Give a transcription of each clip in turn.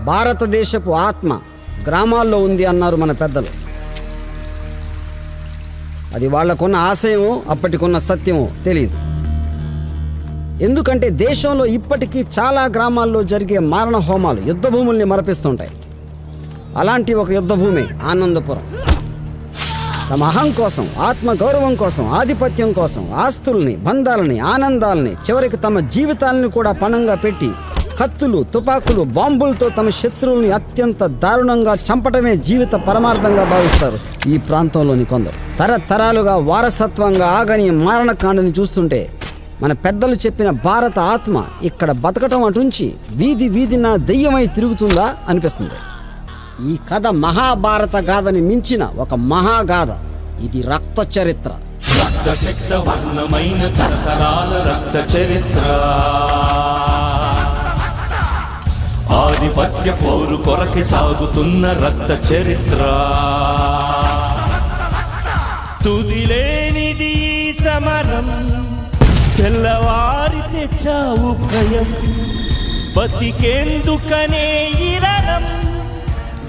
భారతదేశపు ఆత్మ గ్రామాల్లో ఉంది అన్నారు మన పెద్దలు. అది వాళ్లకున్న ఆశయమో అప్పటికున్న సత్యమో తెలియదు. ఎందుకంటే దేశంలో ఇప్పటికీ చాలా గ్రామాల్లో జరిగే మారణ హోమాలు యుద్ధ భూముల్ని మరపిస్తుంటాయి. అలాంటి ఒక యుద్ధ భూమి ఆనందపురం. తమ అహం కోసం, ఆత్మ గౌరవం కోసం, ఆధిపత్యం కోసం ఆస్తుల్ని, బంధాలని, ఆనందాలని, చివరికి తమ జీవితాలని కూడా పణంగా పెట్టి కత్తులు, తుపాకులు, బాంబులతో తమ శత్రువుల్ని అత్యంత దారుణంగా చంపటమే జీవిత పరమార్థంగా భావిస్తారు ఈ ప్రాంతంలోని కొందరు. తరతరాలుగా వారసత్వంగా ఆగని మారణకాండని చూస్తుంటే మన పెద్దలు చెప్పిన భారత ఆత్మ ఇక్కడ బతకటం అటుంచి వీధి వీధిన దెయ్యమై తిరుగుతుందా అనిపిస్తుంది. ఈ కథ మహాభారత గాథని మించిన ఒక మహాగాథ. ఇది రక్త చరిత్ర. ఆధిపత్య పోరు కొరకి సాగుతున్న రక్త చరిత్ర. తుదిలేనిది సమరం, తెల్లవారితే చావు భయం, బతికేందుకనే ఇరణం,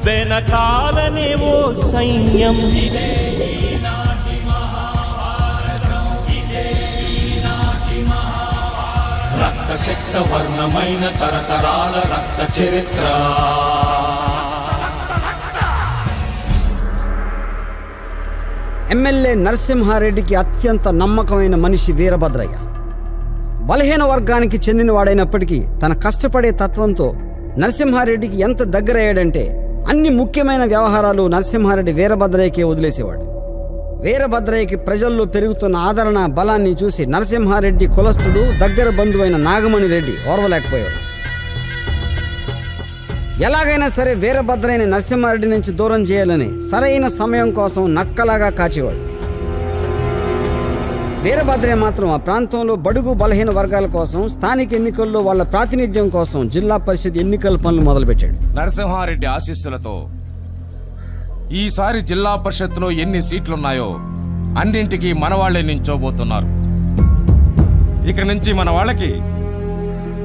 వెనకాలనే ఓ సైన్యం. రక్తశక్త వర్ణమైన తరతరాల రక్త చరిత్ర. ఎమ్మెల్యే నరసింహారెడ్డికి అత్యంత నమ్మకమైన మనిషి వీరభద్రయ్య. బలహీన వర్గానికి చెందినవాడైనప్పటికీ తన కష్టపడే తత్వంతో నరసింహారెడ్డికి ఎంత దగ్గరయ్యాడంటే అన్ని ముఖ్యమైన వ్యవహారాలు నరసింహారెడ్డి వీరభద్రయ్యకే వదిలేసేవాడు. వీరభద్రయ్యకి ప్రజల్లో పెరుగుతున్న ఆదరణ బలాన్ని చూసి నరసింహారెడ్డి కులస్తుడు, దగ్గర బంధువైన నాగమణి రెడ్డి ఓర్వలేకపోయాడు. ఎలాగైనా సరే వీరభద్రయ్యని నరసింహారెడ్డి నుంచి దూరం చేయాలని సరైన సమయం కోసం నక్కలాగా కాచేవాడు. వీరభద్రయ్య మాత్రం ఆ ప్రాంతంలో బడుగు బలహీన వర్గాల కోసం స్థానిక ఎన్నికల్లో వాళ్ళ ప్రాతినిధ్యం కోసం జిల్లా పరిషత్ ఎన్నికల పనులు మొదలుపెట్టాడు. నరసింహారెడ్డి ఆశీస్సులతో ఈసారి జిల్లా పరిషత్లో ఎన్ని సీట్లున్నాయో అన్నింటికి మన వాళ్లే నించోబోతున్నారు. ఇక నుంచి మన వాళ్ళకి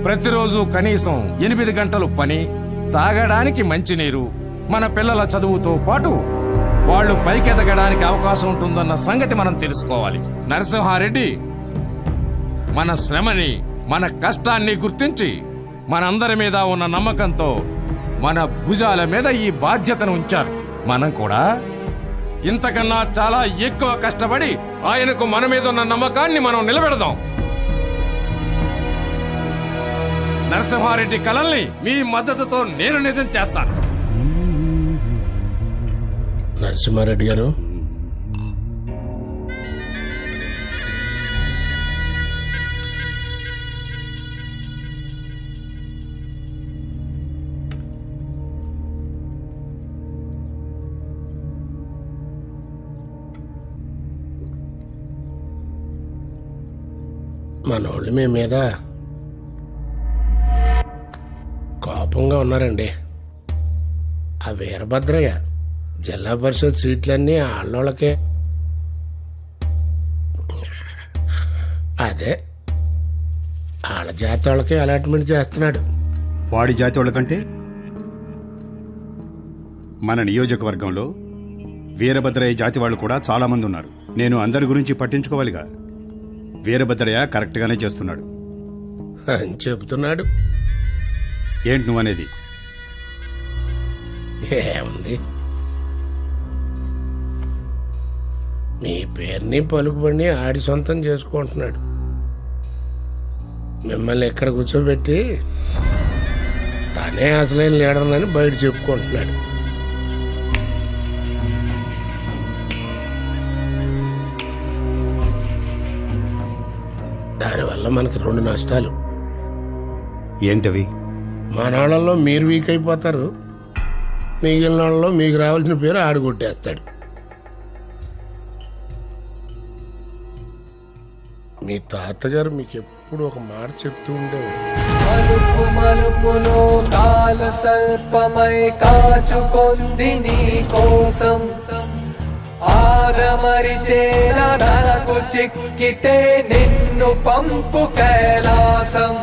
ప్రతిరోజు కనీసం 8 గంటలు పని, తాగడానికి మంచినీరు, మన పిల్లల చదువుతో పాటు వాళ్ళు పైకెదగడానికి అవకాశం ఉంటుందన్న సంగతి మనం తెలుసుకోవాలి. నరసింహారెడ్డి మన శ్రమని, మన కష్టాన్ని గుర్తించి మనందరి మీద ఉన్న నమ్మకంతో మన భుజాల మీద ఈ బాధ్యతను ఉంచారు. మనం కూడా ఇంతకన్నా చాలా ఎక్కువ కష్టపడి ఆయనకు మన మీద ఉన్న నమ్మకాన్ని మనం నిలబెడదాం. నరసింహారెడ్డి కలల్ని మీ మద్దతుతో నేను నిజం చేస్తాను. నరసింహారెడ్డి గారు, మనోళ్ళు మీ మీద కోపంగా ఉన్నారండి. ఆ వీరభద్రయ్య జిల్లా పరిషత్ సీట్లన్నీ ఆళ్ళోళ్ళకే. అదే వాళ్ళ జాతి వాళ్ళకే అలాట్మెంట్ చేస్తున్నాడు. వాడి జాతి వాళ్ళకంటే మన నియోజకవర్గంలో వీరభద్రయ్య జాతి వాళ్ళు కూడా చాలా మంది ఉన్నారు. నేను అందరి గురించి పట్టించుకోవాలిగా. వీరభద్రయ్య కరెక్ట్గానే చేస్తున్నాడు అని చెబుతున్నాడు. ఏంటి నువ్వనేది? ఏముంది, మీ పేరుని పలుకుబడిని ఆడి సొంతం చేసుకుంటున్నాడు. మిమ్మల్ని ఎక్కడ కూర్చోబెట్టి తనే అసలైన లీడర్లని బయట చెప్పుకుంటున్నాడు. దానివల్ల మనకి 2 నష్టాలు. ఏంటవి? మన వాళ్ళల్లో మీరు వీక్ అయిపోతారు, మిగిలిన వాళ్ళలో మీకు రావాల్సిన పేరు ఆడగొట్టేస్తాడు. మీ తాతగారు మీకు ఎప్పుడు ఒక మాట చెప్తూ ఉండేవారు, మలుపు మలుపులో కాల సర్పమై కాచుకొంది నీ కోసం, ఆరమరిచేల నరకు చిక్కితే నిన్ను పంపు కైలాసం,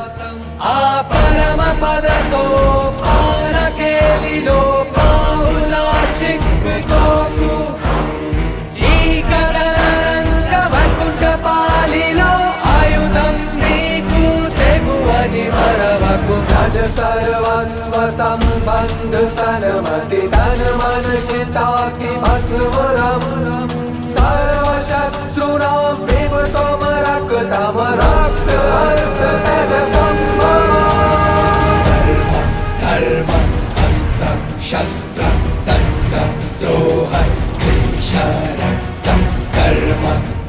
ఆ పరమ పద సోపానకే भज सर्वस्व संबंध सनमति तन मन चिता की भस्मरम सर्व शत्रुणां विभुतम रक्तम रक्त अर्थ तद संभव धर्म अस्त्र शस्त्र दंड द्रोह शरणं कर्म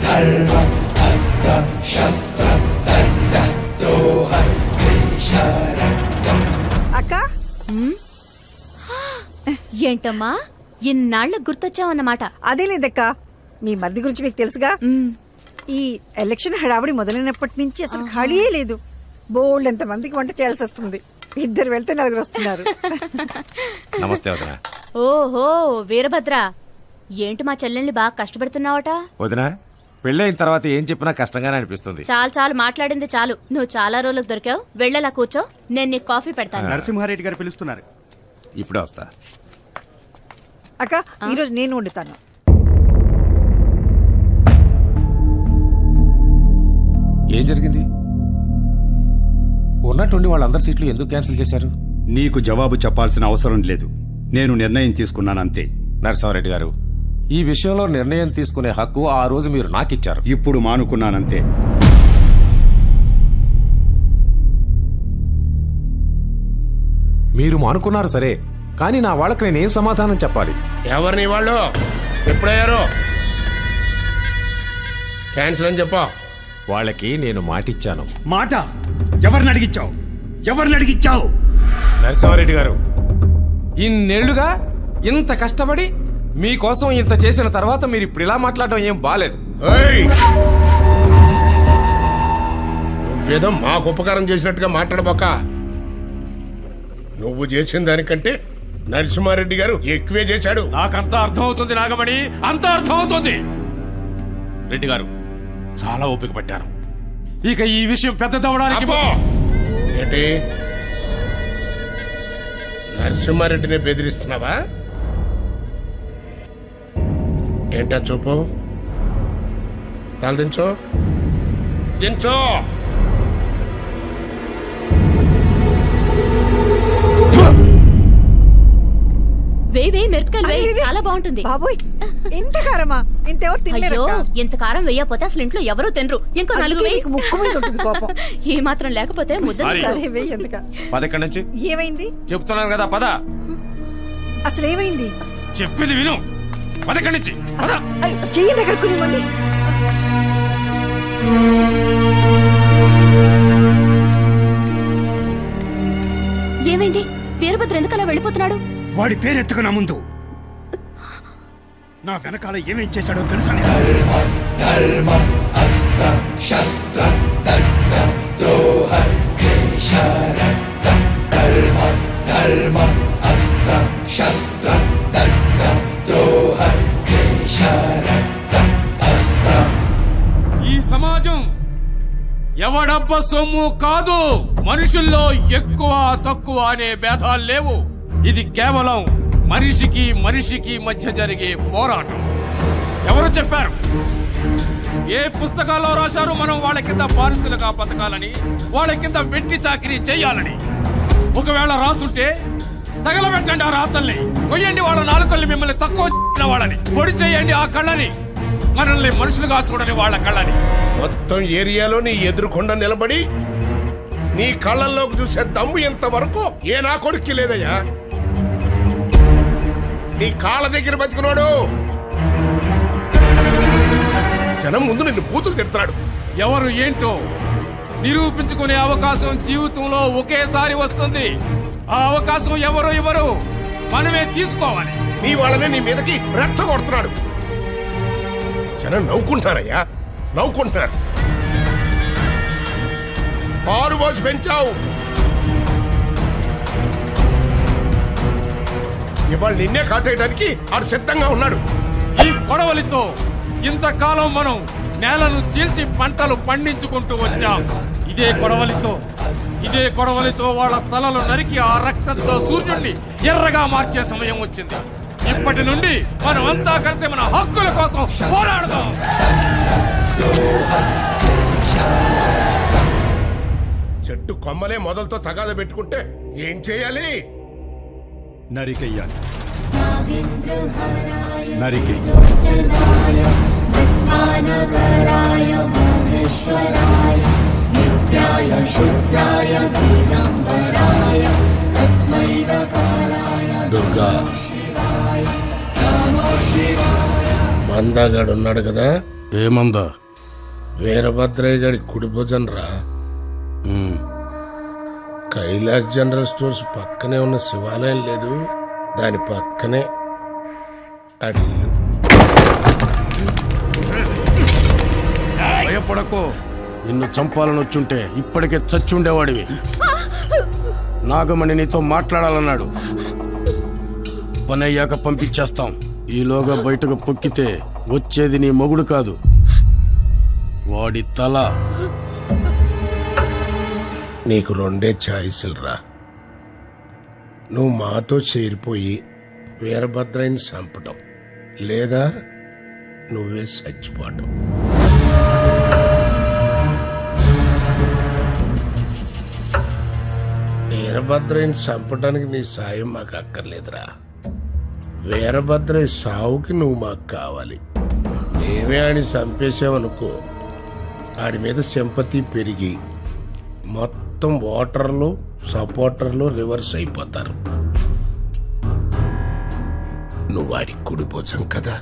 धर्म अस्त्र शस्त्र दंड द्रोह शरणं అక్క ఏంటమ్మా ఇన్నాళ్ళకు గుర్తొచ్చావన్నమాట. అదే లేదక్క, మీ మరిది గురించి మీకు తెలుసుగా. ఈ ఎలక్షన్ హడావుడి మొదలైనప్పటి నుంచి అసలు ఖాళీయే లేదు. బోల్డ్ ఎంత మందికి వంట చేయాల్సి వస్తుంది. 2 వెళ్తే 4 వస్తున్నారు. నమస్తే వదినా. ఓహో వీరభద్ర, ఏంటి మా చెల్లెల్ని బాగా కష్టపెడుతున్నావట? వదినా, పెళ్ళైన తర్వాత ఏం చెప్పినా కష్టంగానే అనిపిస్తుంది. చాలు చాలు మాట్లాడింది చాలు. నువ్వు చాలా రోజులకు దొరికావు. వెళ్ళేలా కూర్చో, నేను నీకు కాఫీ పెడతాను. నరసింహారెడ్డి గారు పిలుస్తున్నారు. ఇప్పుడే వస్తా. అక్క ఈరోజు నేను వండుతాను. ఏం జరిగింది? ఉన్నట్టుండి వాళ్ళందరి సీట్లు ఎందుకు క్యాన్సిల్ చేశారు? నీకు జవాబు చెప్పాల్సిన అవసరం లేదు. నేను నిర్ణయం తీసుకున్నానంతే. నరసింహారెడ్డి గారు, ఈ విషయంలో నిర్ణయం తీసుకునే హక్కు ఆ రోజు మీరు నాకిచ్చారు. ఇప్పుడు మానుకున్నానంతే. మీరు మానుకున్నారు సరే, కానీ నా వాళ్ళకి నేనేం సమాధానం చెప్పాలి? ఎవరిని వాళ్ళు ఎప్పుడయ్యారు? క్యాన్సిల్ అని చెప్పా. వాళ్ళకి నేను మాటిచ్చాను. మాట ఎవరిని అడిగిచ్చావు? ఎవరిని అడిగిచ్చావు? నరసింహారెడ్డి గారు, ఇన్నేళ్లుగా ఇంత కష్టపడి మీకోసం ఇంత చేసిన తర్వాత మీరు ఇప్పుడు ఇలా మాట్లాడడం ఏం బాలేదు. నువ్వేదో మాకు ఉపకారం చేసినట్టుగా మాట్లాడబోక. నువ్వు చేసిన దానికంటే నరసింహారెడ్డి గారు ఎక్కువే చేశాడు. నాకంతా అర్థమవుతుంది నాగమణి, అంతా అర్థమవుతుంది. రెడ్డి గారు, చాలా ఓపిక పట్టాను. ఇక ఈ విషయం పెద్దదవడానికి ఏంటి నరసింహారెడ్డిని బెదిరిస్తున్నావా? ఏంటా చూపు? తల దించో, దించో. వేయి మిరపకాయలు వేయి, చాలా బాగుంటుంది. బాబోయ్, ఇంత కారమా? ఇంతెవరు తినలేరు. అయ్యో, ఇంత కారం వేయకపోతే అసలు ఇంట్లో ఎవరూ తినరు. ఇంకో 4 వేయి. ముక్కు మీద ఉంటుంది కోపం. ఏ మాత్రం లేకపోతే ముద్ద. సరే వేయి. ఎందుక? పద ఇక్కడి నుంచి. ఏమైంది? చెప్తున్నాను కదా, పద. అసలు ఏమైంది? చెప్పింది విను. పద ఇక్కడి నుంచి. చెయ్యండి ఎక్కడుకుని మళ్ళీ. ఏమైంది? వీరభద్ర ఎందుకలా వెళ్ళిపోతున్నాడు? వాడి పేరెత్తుకు నా ముందు. నా వెనకాల ఏమేం చేశాడో తెలుసా? धर्म अस्त्र शस्त्र दंड द्रोह शरणं धर्म धर्म अस्त्र शस्त्र दंड द्रोह शरणं अस्त्र. ఈ సమాజం ఎవడబ్బ సొమ్ము కాదు. మనుషుల్లో ఎక్కువ తక్కువ అనే భేదాలు లేవు. ఇది కేవలం మనిషికి మనిషికి మధ్య జరిగే పోరాటం. ఎవరు చెప్పారు? ఏ పుస్తకాల్లో రాశారు మనం వాళ్ళ కింద బానిసలుగా బతకాలని, వాళ్ళ కింద వెట్టి చాకిరీ చెయ్యాలని? ఒకవేళ రాసుంటే తగలబెట్టండి ఆ రాతల్ని, కొయ్యండి వాళ్ళ నాలుకల్ని, మిమ్మల్ని తక్కువ వాళ్ళని పొడి చేయండి ఆ కళ్ళని, మనల్ని మనుషులుగా చూడని వాళ్ళ కళ్ళని. మొత్తం ఏరియాలో నీ ఎదురుకుండా నిలబడి నీ కళ్ళల్లోకి చూసే దమ్ము ఎంతవరకు ఏ నా కొడుక్కి లేదయ్యా. నీ కాళ్ళ దగ్గర బతికినాడు. జనం ముందు నిన్ను బూతులు తిడతాడు. ఎవరు ఏంటో నిరూపించుకునే అవకాశం జీవితంలో ఒకేసారి వస్తుంది. ఆ అవకాశం ఎవరు ఇవ్వరు, మనమే తీసుకోవాలి. నీ వాళ్ళనే నీ మీదకి రెచ్చగొడుతున్నాడు. జనం నవ్వుకుంటారయ్యా, నవ్వుకుంటున్నారు. పాలు పోసి పెంచావు, ఇవాళ నిన్నే కాటేయడానికి ఆడు సిద్ధంగా ఉన్నాడు. ఈ గొడవలతో ఇంతకాలం మనం నేలను చీల్చి పంటలు పండించుకుంటూ వచ్చాం. ఇదే గొడవలతో వాళ్ళ తలలు నరికి ఆ రక్తంతో సూర్యుడిని ఎర్రగా మార్చే సమయం వచ్చింది. ఇప్పటి నుండి మనం అంతా కలిసి మన హక్కుల కోసం పోరాడదాం. చెట్టు కొమ్మలే మొదలతో తగాద పెట్టుకుంటే ఏం చేయాలి? నరికెయ్యాలి. నరికి దుర్గా మందాగాడు ఉన్నాడు కదా? ఏమందా? వీరభద్రయ్య గారి కుడి భుజం రా. కైలాస్ జనరల్ స్టోర్స్ పక్కనే ఉన్న శివాలయం లేదు, దాని పక్కనే అడిల్లు. భయపడకు, నిన్ను చంపాలని వచ్చుంటే ఇప్పటికే చచ్చుండేవాడివి. నాగమణి నీతో మాట్లాడాలన్నాడు. పని అయ్యాక పంపించేస్తాం. ఈలోగా బయటకు పొక్కితే వచ్చేది నీ మొగుడు కాదు, వాడి తల. నీకు రెండే ఛాయిస్లు రా. నువ్వు మాతో చేరిపోయి వీరభద్రయ్యని చంపటం, లేదా నువ్వే చచ్చిపోవటం. వీరభద్రయ్యని చంపటానికి నీ సాయం మాకు అక్కర్లేదురా. వీరభద్రయ్య సావుకి నువ్వు మాకు కావాలి. మేమే ఆడిని చంపేసావనుకో, ఆడి మీద సింపతి పెరిగి మొత్తం ఓటర్లు సపోర్టర్లు రివర్స్ అయిపోతారు. నువ్వు వాడి కుడి భుజం కదా,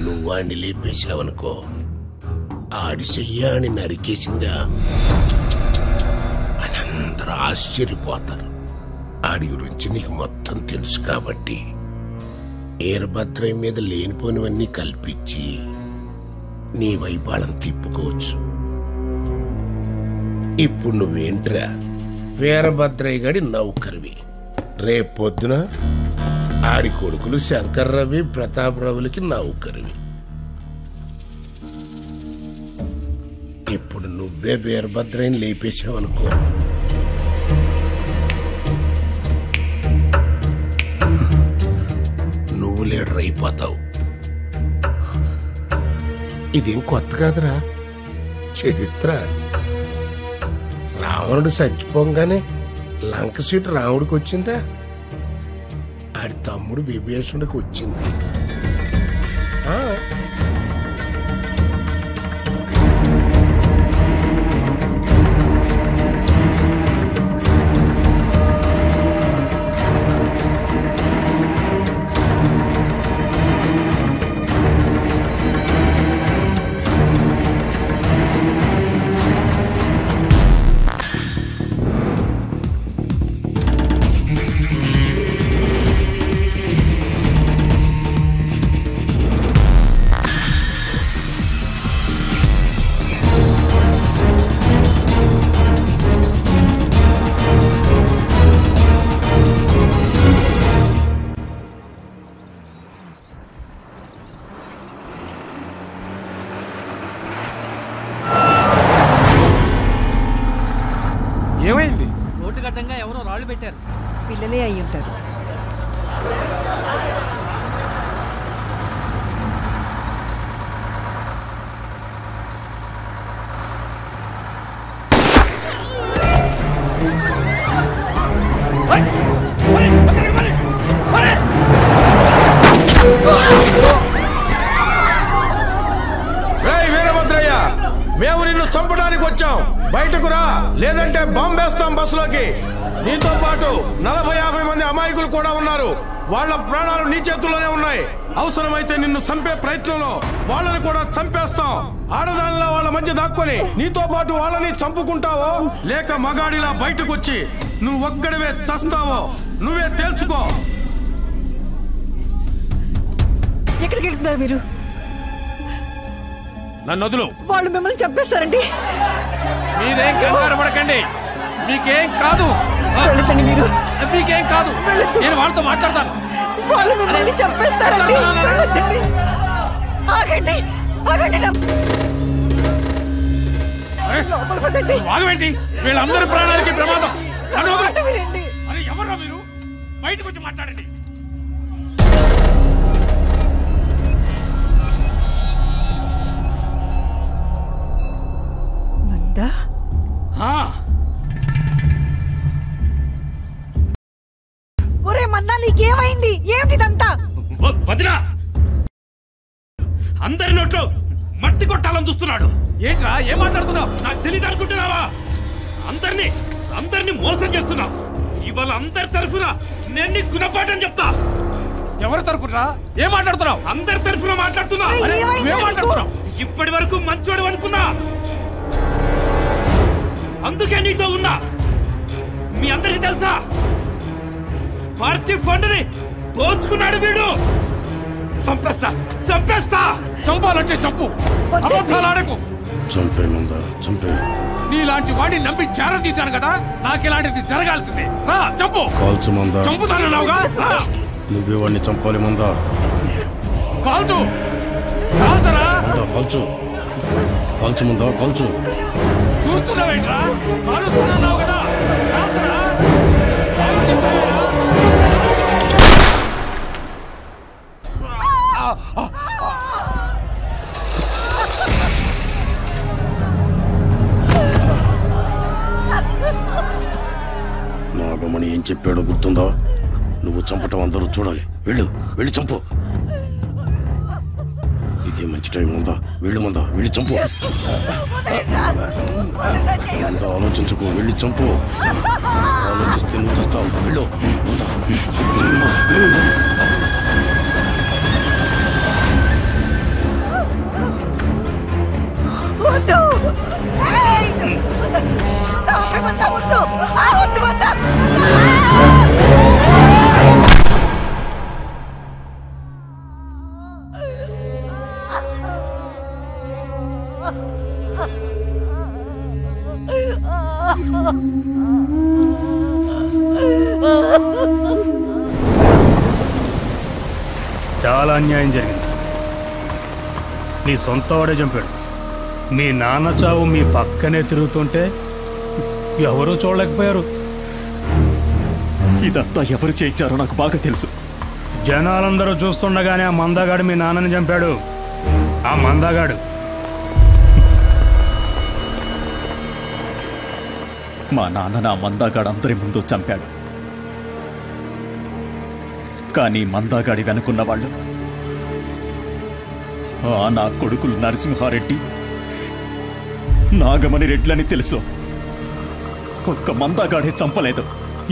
నువ్వు వాడిని లేపేశావనుకో, ఆడి చెయ్యాని నరికేసిందా అని అందరూ ఆశ్చర్యపోతారు. ఆడి గురించి నీకు మొత్తం తెలుసు కాబట్టి వీరభద్రయ్య మీద లేనిపోనివన్నీ కల్పించి నీ వైపాళం తిప్పుకోవచ్చు. ఇప్పుడు నువ్వేంట్రా, వీరభద్రయ్య గడి నౌకరివి. రేపొద్దున ఆడి కొడుకులు శంకర్రవి ప్రతాపరావులకి నౌకరివి. ఇప్పుడు నువ్వే వీరభద్రయ్యని లేపేశావనుకో, నువ్వు లీడర్ అయిపోతావు. ఇదేం కొత్త కాదురా, చరిత్ర. రావణుడు చచ్చిపోగానే లంక సీటు రాముడికి వచ్చిందా, ఆడి తమ్ముడు విభీషణుడికి వచ్చింది. ఏమైంది? రోడ్డు గడ్డంగా ఎవరో రాళ్లు పెట్టారు. పిల్లలే అయి ఉంటారు. వీరభద్రయ్య, మేము నిన్ను చంపడానికి వచ్చాం, బయటకు రా, లేదంటే బాంబేస్తాం బస్సులోకి. నీతో పాటు 40-50 మంది అమాయకులు కూడా ఉన్నారు. వాళ్ళ ప్రాణాలు నీ చేతుల్లోనే ఉన్నాయి. అవసరమైతే నిన్ను చంపే ప్రయత్నంలో వాళ్ళని కూడా చంపేస్తాం. ఆడదానిలా వాళ్ళ మధ్య దాక్కొని నీతో పాటు వాళ్ళని చంపుకుంటావో, లేక మగాడిలా బయటకు వచ్చి నువ్వు ఒక్కడివే చస్తావో నువ్వే తేల్చుకో. ఎక్కడికి వెళ్తున్నారు మీరు? నన్ను వదులు. వాళ్ళు మిమ్మల్ని చంపేస్తారండి. మీరేం కంగారు పడకండి, మీకేం కాదు. వెళ్ళొద్దండి మీరు. మీకేం కాదు, నేను వాళ్ళతో మాట్లాడతాను. వాళ్ళు మిమ్మల్ని చంపేస్తారండి. వెళ్ళొద్దండి. ఆగండి, ఆగండి. లోపల పదండి. ఆగవేంటి? వీళ్ళందరి ప్రాణాలకి ప్రమాదం. వినండి. అరే ఎవరా మీరు? బయటకు వచ్చి మాట్లాడండి. నీకేమైంది? ఏమిటిదంతా? వదినా, అందరి నోట్లో మట్టి కొట్టాలని చూస్తున్నాడు. ఏంట్రా ఏం మాట్లాడుతున్నావు? నాకు తెలియదు అనుకుంటున్నావా? అందరినీ మోసం చేస్తున్నావు. ఇవాళ అందరి తరఫున నేను నీ గుణపాఠం చెప్తా. ఎవరి తరఫున ఏం మాట్లాడుతున్నావు? అందరి తరఫున మాట్లాడుతున్నా. ఇప్పటి వరకు మంచోడు అనుకున్నా, అందుకే నీతో ఉన్నా. మీ అందరికి తెలుసా, పార్టీ ఫండ్ ని దోచుకున్నాడు వీడు. చంపేస్తా. చంపాలంటే చంపు, అబద్ధాలు ఆడకు. చంపే ముందా చంపే. నీలాంటి వాడిని నమ్మి చారం తీశాను కదా, నాకు ఇలాంటిది జరగాల్సిందే. రా చంపు. కాల్చు ముందా. చంపుతానన్నావుగా, నువ్వే వాడిని చంపాలి ముందా. కాల్చు. కాల్చరా. కాల్చు ముందా, కాల్చు. చూస్తున్నావేంట్రా? కాలుస్తున్నావు కదా, కాల్చరా. నాగమణి ఏం చెప్పాడో గుర్తుందా? నువ్వు చంపటం అందరూ చూడాలి. వెళ్ళి చంపు. ఇదే మంచి టైం ఉందా? వెళ్ళి చంపు. అంతా ఆలోచించుకో, వెళ్ళి చంపు. ఆలోచిస్తే నువ్వు తెస్తావు. వెళ్ళు. చాలా అన్యాయం జరిగింది. నీ సొంత వాడే చంపాడు. మీ నాన్న చావు మీ పక్కనే తిరుగుతుంటే ఎవరూ చూడలేకపోయారు. ఇదంతా ఎవరు చేయించారో నాకు బాగా తెలుసు. జనాలందరూ చూస్తుండగానే ఆ మందాగాడు మీ నాన్నని చంపాడు. ఆ మందాగాడు మా నాన్న నా మందాగాడు అందరి ముందు చంపాడు. కానీ మందాగాడి వెనుకున్న వాళ్ళు నా కొడుకులు నరసింహారెడ్డి, నాగమణి రెడ్లని తెలుసు. ఒక్క మందాగాడే చంపలేదు.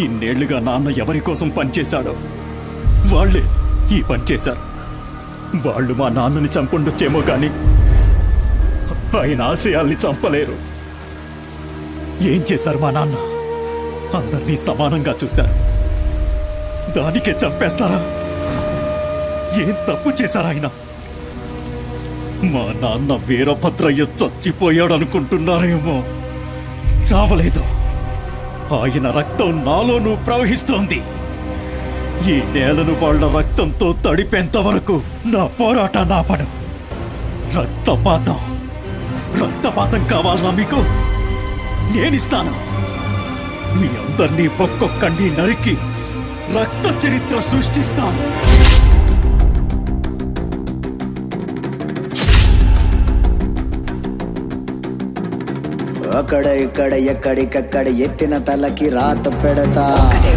ఇన్నేళ్లుగా నాన్న ఎవరి కోసం పనిచేశాడో వాళ్లే ఈ పని చేశారు. వాళ్ళు మా నాన్నని చంపుండొచ్చేమో కానీ ఆయన ఆశయాల్ని చంపలేరు. ఏం చేశారు మా నాన్న? అందరినీ సమానంగా చూశారు. దానికే చంపేస్తారా? ఏం తప్పు చేశారు ఆయన? మా నాన్న వీరభద్రయ్య చచ్చిపోయాడనుకుంటున్నారేమో. చావలేదు. ఆయన రక్తం నాలోనూ ప్రవహిస్తోంది. ఈ నేలను వాళ్ళ రక్తంతో తడిపేంత వరకు నా పోరాటం ఆపను. రక్తపాతం కావాలన్నా మీకు నేనిస్తాను. మీ అందరినీ ఒక్కొక్కడిని నరికి రక్త చరిత్ర సృష్టిస్తాను. అక్కడ ఇక్కడ ఎక్కడికక్కడ ఎత్తిన తలకి రాత పెడతా.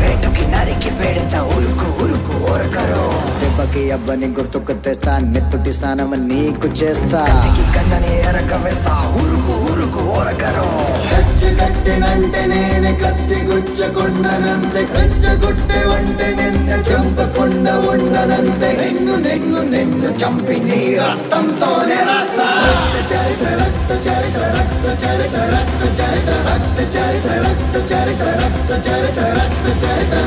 వేటుకి నరికి పెడతా. ఉరుకు ఉరుకు ఓరకరో. దెబ్బకి అబ్బని గుర్తుకు తెస్తా. నెత్తుటి స్నానం నీకు చేస్తా. కన్నని ఎరక వేస్తా. ఉరుకు ఉరుకు ఓరకరో. కచ్చగట్టినంటే నేనే కత్తి గుచ్చకుండనంతే. కచ్చగుట్టే వంటే నిన్ను చంపకుండా ఉండనంతే. నిన్ను చంపి నీ రక్తంతోనే రాస్తా. రక్త చరిత్ర రక్త చరిత్ర రక్త చరిత్ర రక్త చరిత్ర రక్త చరిత్ర రక్త చరిత్ర రక్త చరిత్ర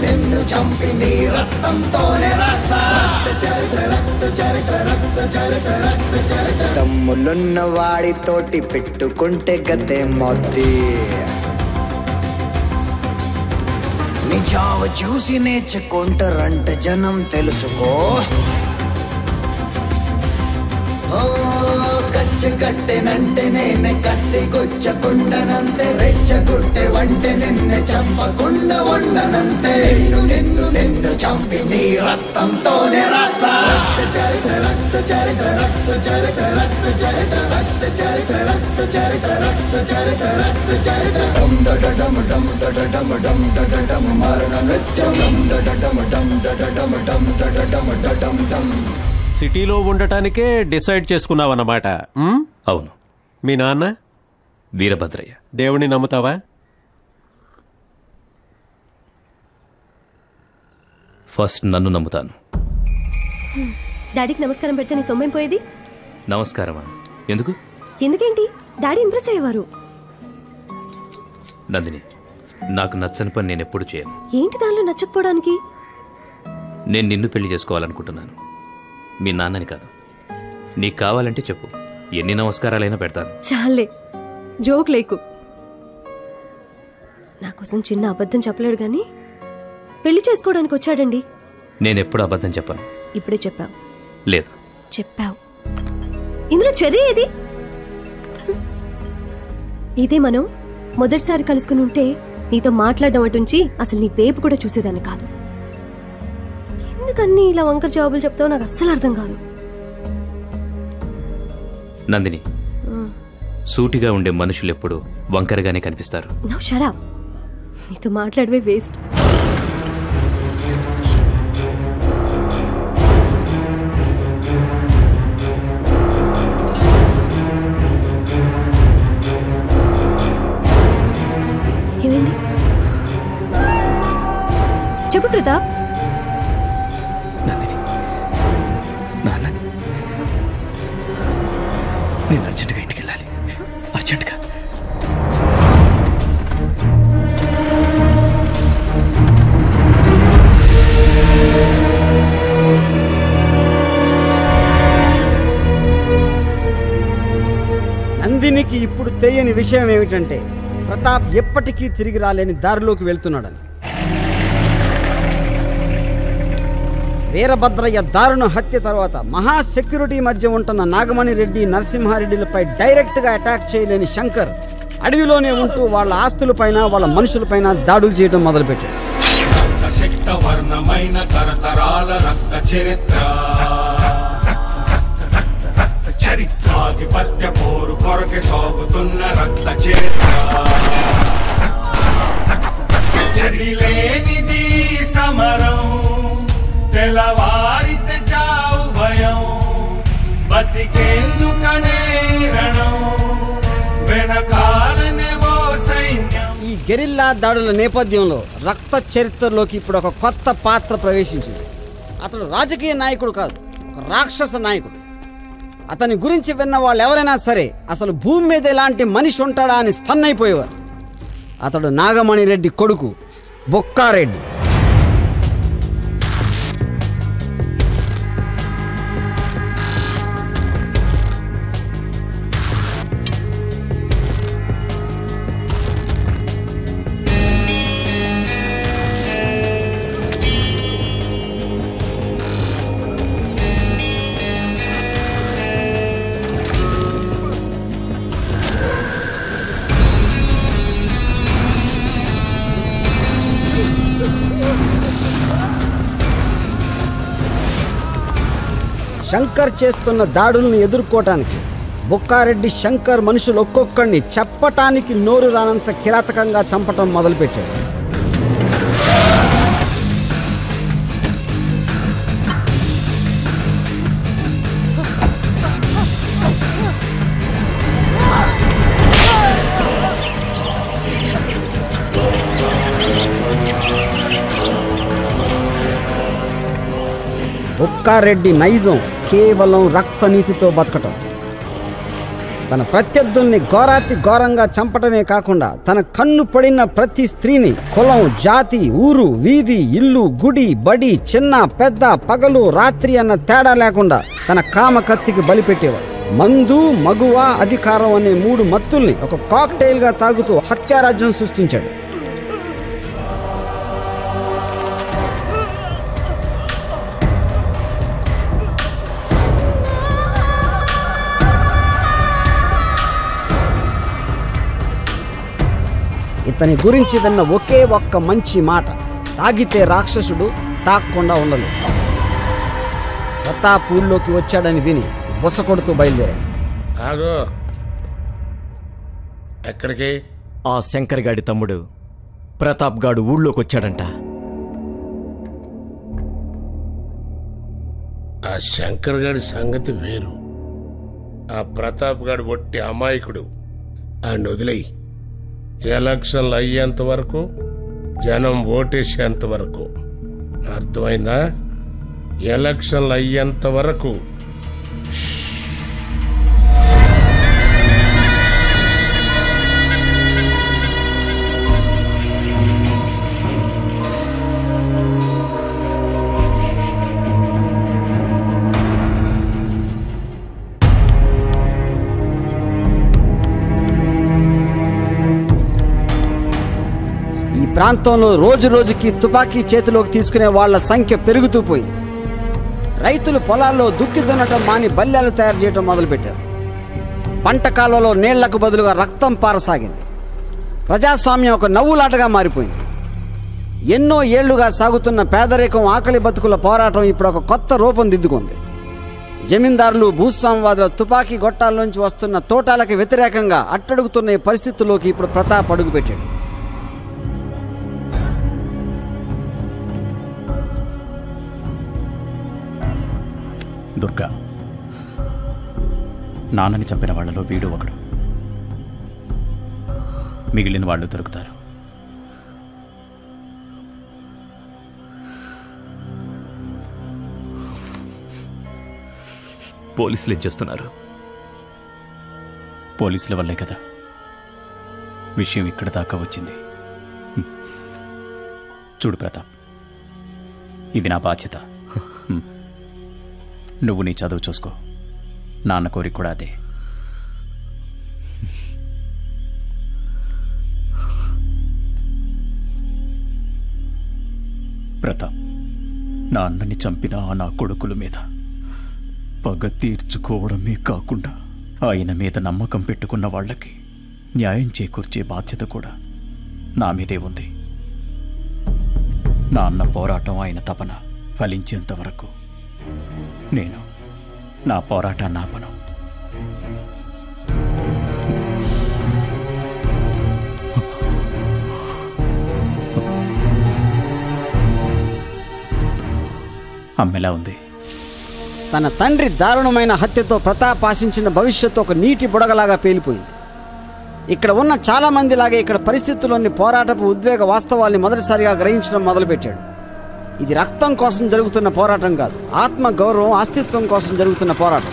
నిన్ను చంపి నీ రక్తంతోనే రాస్తా. రక్త చరిత్ర రక్త చరిత్ర రక్త చరిత్ర. తమ్ములున్న వాడితోటి పెట్టుకుంటే గతే మొత్తి. నిజావు చూసి నేర్చుకుంటారంట జనం తెలుసుకో. కట్టెనంటే నేనే కట్టికొచ్చకుండనంతే రెచ్చగొట్టె వంటే నిన్నే చంపకుండా ఉండనంతే నిన్ను నిన్ను నిన్ను చంపి నీ రక్తంతోనే రాస్తా రక్త చరిత్ర రక్త చరిత్ర రక్త చరిత్ర రక్త చరిత్ర రక్త చరిత్ర రక్త చరిత్ర రక్త చరిత్ర రక్త చరిత్ర డమ్ డమ్ డమ్ డమ్ డమ్ డమ్ మరణ నృత్యం డమ్ డమ్ డమ్ డమ్ డమ్ డమ్. సిటీలో ఉండటానికే డిసైడ్ చేసుకున్నావన్నమాట. అవును. మీ నాన్న వీరభద్రయ్య. దేవుణ్ణి నమ్ముతావా? ఫస్ట్ నన్ను నమ్ముతాను. డాడీకి నమస్కారం పెడితే నీ సొమ్మేం పోయేది? నమస్కారమా? ఎందుకు? ఎందుకేంటి, డాడీ ఇంప్రెస్ అయ్యేవారు. నందిని, నాకు నచ్చని పని నేను ఎప్పుడు చేయను. ఏంటి దానిలో నచ్చకపోవడానికి? నేను నిన్ను పెళ్లి చేసుకోవాలనుకుంటున్నాను, మీ నాన్నని కాదు. నీకు కావాలంటే చెప్పు, ఎన్ని నమస్కారాలైనా పెడతాను. చాలే, జోక్ లేకు. నా కోసం చిన్న అబద్ధం చెప్పలేడు గాని పెళ్లి చేసుకోవడానికి వచ్చాడండి. నేనెప్పుడు అబద్ధం చెప్పను. ఇప్పుడే చెప్పావు. లేదు, చెప్పావు. ఇందులో చర్య ఏది? ఇదే మనం మొదటిసారి కలుసుకుని ఉంటే నీతో మాట్లాడడం అటుంచి అసలు నీ వేపు కూడా చూసేదాన్ని కాదు. ఎందుకన్నీ ఇలా వంకర జవాబులు చెప్తావు నాకు అస్సలు అర్థం కాదు. నందిని, సూటిగా ఉండే మనుషులు ఎప్పుడు వంకరగానే కనిపిస్తారు. Now shut up. నీతో మాట్లాడవే వేస్ట్. ఏమైంది చెప్పు ప్రతాప్. నేను అర్జెంటుగా ఇంటికి వెళ్ళాలి, అర్జెంటుగా. నందినికి ఇప్పుడు తెలియని విషయం ఏమిటంటే ప్రతాప్ ఎప్పటికీ తిరిగి రాలేని దారిలోకి వెళ్తున్నాడని. వీరభద్రయ్య దారుణ హత్య తర్వాత మహా సెక్యూరిటీ మధ్య ఉంటున్న నాగమణి రెడ్డి, నరసింహారెడ్డిలపై డైరెక్ట్గా అటాక్ చేయలేని శంకర్ అడవిలోనే ఉంటూ వాళ్ళ ఆస్తులపైన వాళ్ళ మనుషులపైన దాడులు చేయడం మొదలుపెట్టాడు. వర్ణమైన తరతరాల రక్త చరిత్ర, చరిత్రాధిపత్య పోరు కొరకే సాగుతున్న రక్త చరిత్ర. చరిలేనిది సమరం, తెలవారితే చావు భయం, బతికేందుకనే రణం, వెనకాలనేవో సైన్యం. ఈ గెరిల్లా దాడుల నేపథ్యంలో రక్త చరిత్రలోకి ఇప్పుడు ఒక కొత్త పాత్ర ప్రవేశించింది. అతడు రాజకీయ నాయకుడు కాదు, ఒక రాక్షస నాయకుడు. అతని గురించి విన్న వాళ్ళు ఎవరైనా సరే అసలు భూమి మీద ఎలాంటి మనిషి ఉంటాడా అని స్టన్ అయిపోయేవారు. అతడు నాగమణి రెడ్డి కొడుకు బొక్కారెడ్డి. శంకర్ చేస్తున్న దాడులను ఎదుర్కోవటానికి బొక్కారెడ్డి శంకర్ మనుషులు ఒక్కొక్కడిని చెప్పటానికి నోరు రానంత కిరాతకంగా చంపటం మొదలుపెట్టాడు. బొక్కారెడ్డి నైజం కేవలం రక్తనీతితో బతకటం. తన ప్రత్యర్థుల్ని ఘోరాతి ఘోరంగా చంపటమే కాకుండా తన కన్ను పడిన ప్రతి స్త్రీని కులం, జాతి, ఊరు, వీధి, ఇల్లు, గుడి, బడి, చిన్న పెద్ద, పగలు, రాత్రి అన్న తేడా లేకుండా తన కామ కత్తికి బలిపెట్టేవాడు. మందు, మగువ, అధికారం అనే 3 మత్తుల్ని ఒక కాక్టైల్ గా తాగుతూ హత్యారాజ్యం సృష్టించాడు. అతని గురించి విన్న ఒకే ఒక్క మంచి మాట, తాగితే రాక్షసుడు తాగకుండా ఉండదు. ప్రతాప్ ఊళ్ళోకి వచ్చాడని విని బుస కొడుతూ బయలుదేరాడు. ఆగో, ఎక్కడికి? ఆ శంకర్ గాడి తమ్ముడు ప్రతాప్ గాడు ఊళ్ళోకి వచ్చాడంట. ఆ శంకర్ గాడి సంగతి వేరు. ఆ ప్రతాప్ గాడు ఒట్టి అమాయకుడు. ఆయన వదిలేయి. ఎలక్షన్లు అయ్యేంత వరకు, జనం ఓటేసేంత వరకు. అర్థమైందా? ఎలక్షన్లు అయ్యేంత వరకు. ప్రాంతంలో రోజు రోజుకి తుపాకీ చేతిలోకి తీసుకునే వాళ్ల సంఖ్య పెరుగుతూ పోయింది. రైతులు పొలాల్లో దుక్కి దున్నటం మాని బల్లెలు తయారు చేయడం మొదలుపెట్టారు. పంట కాలువలో నీళ్లకు బదులుగా రక్తం పారసాగింది. ప్రజాస్వామ్యం ఒక నవ్వులాటగా మారిపోయింది. ఎన్నో ఏళ్లుగా సాగుతున్న పేదరికం, ఆకలి బతుకుల పోరాటం ఇప్పుడు ఒక కొత్త రూపం దిద్దుకుంది. జమీందారులు, భూస్వామివాదుల తుపాకీ గొట్టాల్లోంచి వస్తున్న తోటాలకు వ్యతిరేకంగా అట్టడుగుతున్న ఈ పరిస్థితుల్లోకి ఇప్పుడు ప్రతాప్ అడుగుపెట్టాడు. దుర్గా, నాన్నని చంపిన వాళ్లలో వీడు ఒకడు. మిగిలిన వాళ్ళు దొరుకుతారు. పోలీసులు ఏం చేస్తున్నారు? పోలీసుల వల్లే కదా విషయం ఇక్కడ దాకా వచ్చింది. చూడు ప్రతాప్, ఇది నా బాధ్యత. నువ్వు నీ చదువు చూసుకో. నాన్న కోరిక కూడా అదే. ప్రతాప్, నా అన్నని చంపిన నా కొడుకుల మీద పగ తీర్చుకోవడమే కాకుండా ఆయన మీద నమ్మకం పెట్టుకున్న వాళ్ళకి న్యాయం చేకూర్చే బాధ్యత కూడా నా మీదే ఉంది. నా అన్న పోరాటం, ఆయన తపన ఫలించేంత వరకు నేను నా పోరాటాన్ని ఆపను. అమ్మెలా ఉంది? తన తండ్రి దారుణమైన హత్యతో ప్రతాప్ ఆశించిన భవిష్యత్తు ఒక నీటి బుడగలాగా పేలిపోయింది. ఇక్కడ ఉన్న చాలా మందిలాగే ఇక్కడ పరిస్థితుల్లోని పోరాటపు ఉద్వేగ వాస్తవాల్ని మొదటిసారిగా గ్రహించడం మొదలుపెట్టాడు. ఇది రక్తం కోసం జరుగుతున్న పోరాటం కాదు, ఆత్మ గౌరవం, అస్తిత్వం కోసం జరుగుతున్న పోరాటం.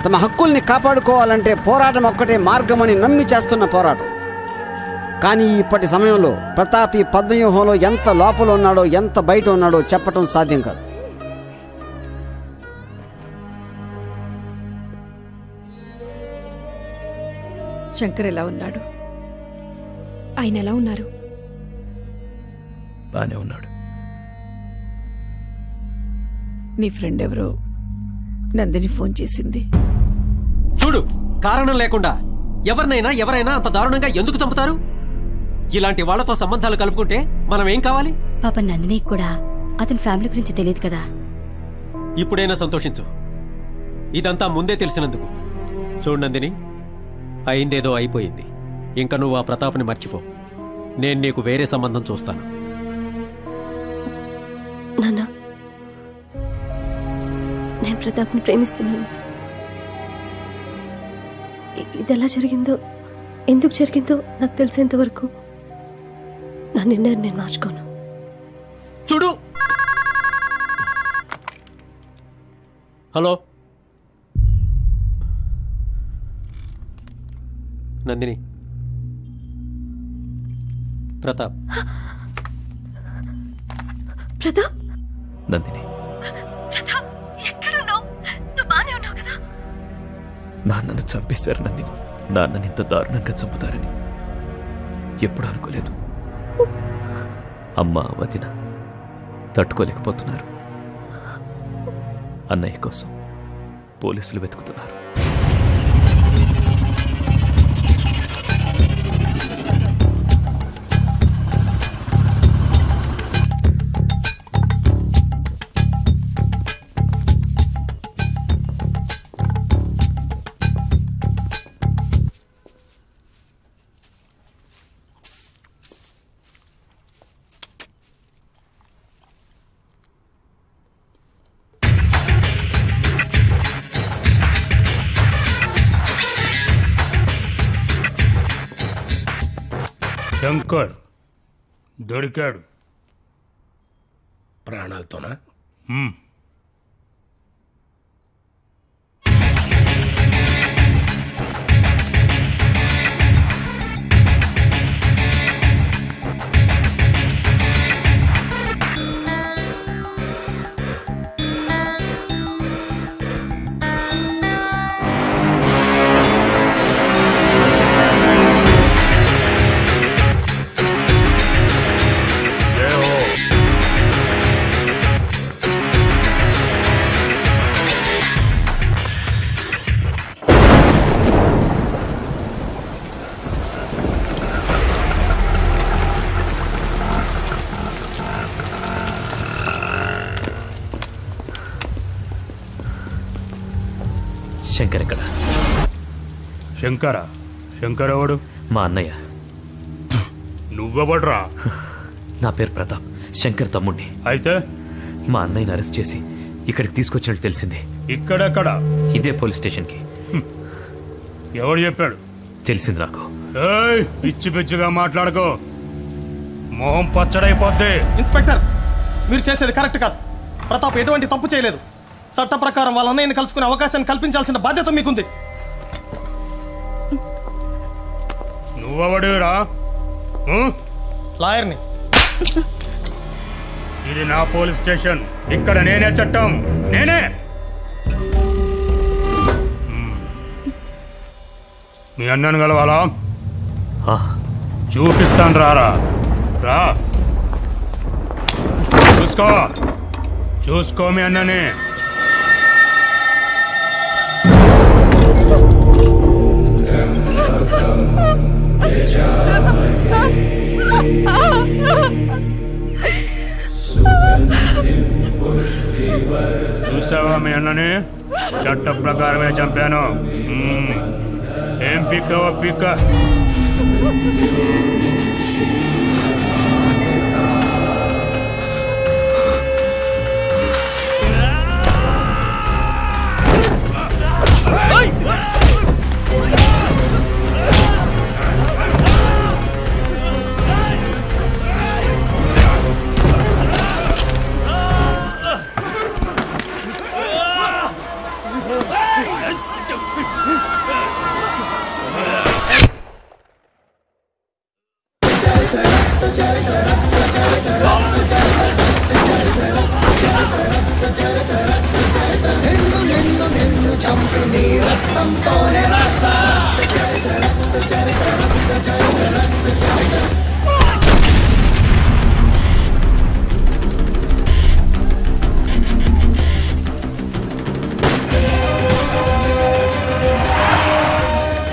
తమ హక్కుల్ని కాపాడుకోవాలంటే పోరాటం ఒక్కటే మార్గమని నమ్మి చేస్తున్న పోరాటం. కానీ ఇప్పటి సమయంలో ప్రతాప్ ఈ పద్మవ్యూహంలో ఎంత లోపల ఉన్నాడో, ఎంత బయట ఉన్నాడో చెప్పటం సాధ్యం కాదు. శంకర్ ఎలా ఉన్నాడు? ఆయన ఎలా ఉన్నారు? బానే ఉన్నాడు. నీ ఫ్రెండ్ ఎవరో నందిని ఫోన్ చేసింది. చూడు, కారణం లేకుండా ఎవరైనా అంత దారుణంగా ఎందుకు చంపుతారు? ఇలాంటి వాళ్లతో సంబంధాలు కలుపుకుంటే మనం ఏం కావాలి? పాప నందిని కూడా అతని ఫ్యామిలీ గురించి తెలియదు కదా. ఇప్పుడైనా సంతోషించు, ఇదంతా ముందే తెలిసినందుకు. చూడు నందిని, అయిందేదో అయిపోయింది. ఇంకా నువ్వు ఆ ప్రతాప్ని మర్చిపో. నేను నీకు వేరే సంబంధం చూస్తాను. నాన్న, నేను ప్రతాప్ని ప్రేమిస్తున్నాను. ఇది ఎలా జరిగిందో, ఎందుకు జరిగిందో నాకు తెలిసేంత వరకు నా నిర్ణయం నేను మార్చుకోను. చూడు, హలో నందిని, ప్రతాప్. ప్రతాప్, నందిని, ప్రతాప్ ఎక్కడున్నావు? నువ్వు బానే ఉన్నావు కదా? నాన్నను చంపేశారు నందిని. నాన్నని ఇంత దారుణంగా చంపుతారని ఎప్పుడు అనుకోలేదు. అమ్మ, వదిన తట్టుకోలేకపోతున్నారు. అన్నయ్య కోసం పోలీసులు వెతుకుతున్నారు. శంకర్ దొరికాడు. ప్రాణాలతోనా? శంకర్ ఎక్కడ? శంకరా? శంకర్ ఎవడు? మా అన్నయ్య. నువ్వెవడ్రా? నా పేరు ప్రతాప్, శంకర్ తమ్ముడిని. అయితే మా అన్నయ్యని అరెస్ట్ చేసి ఇక్కడికి తీసుకొచ్చినట్టు తెలిసింది. ఇక్కడెక్కడ? ఇదే పోలీస్ స్టేషన్కి. ఎవడు చెప్పాడు? తెలిసింది నాకు. పిచ్చి పిచ్చిగా మాట్లాడుకో, మొహం పచ్చడైపోద్ది. ఇన్స్పెక్టర్, మీరు చేసేది కరెక్ట్ కాదు. ప్రతాప్ ఎటువంటి తప్పు చేయలేదు. చట్ట ప్రకారం వాళ్ళ అన్నయ్యని కలుసుకునే అవకాశాన్ని కల్పించాల్సిన బాధ్యత మీకుంది. నువ్వెవడురా? లాయర్ని. ఇది నా పోలీస్ స్టేషన్. ఇక్కడ నేనే చట్టం, నేనే. మీ అన్నను కలవాలా? చూపిస్తాను, రారా. రా, చూసుకో మీ అన్నని. చూసావా మీ అన్నని? చట్ట ప్రకారమే చంపాను. ఏం పిక్కవో పిక్క.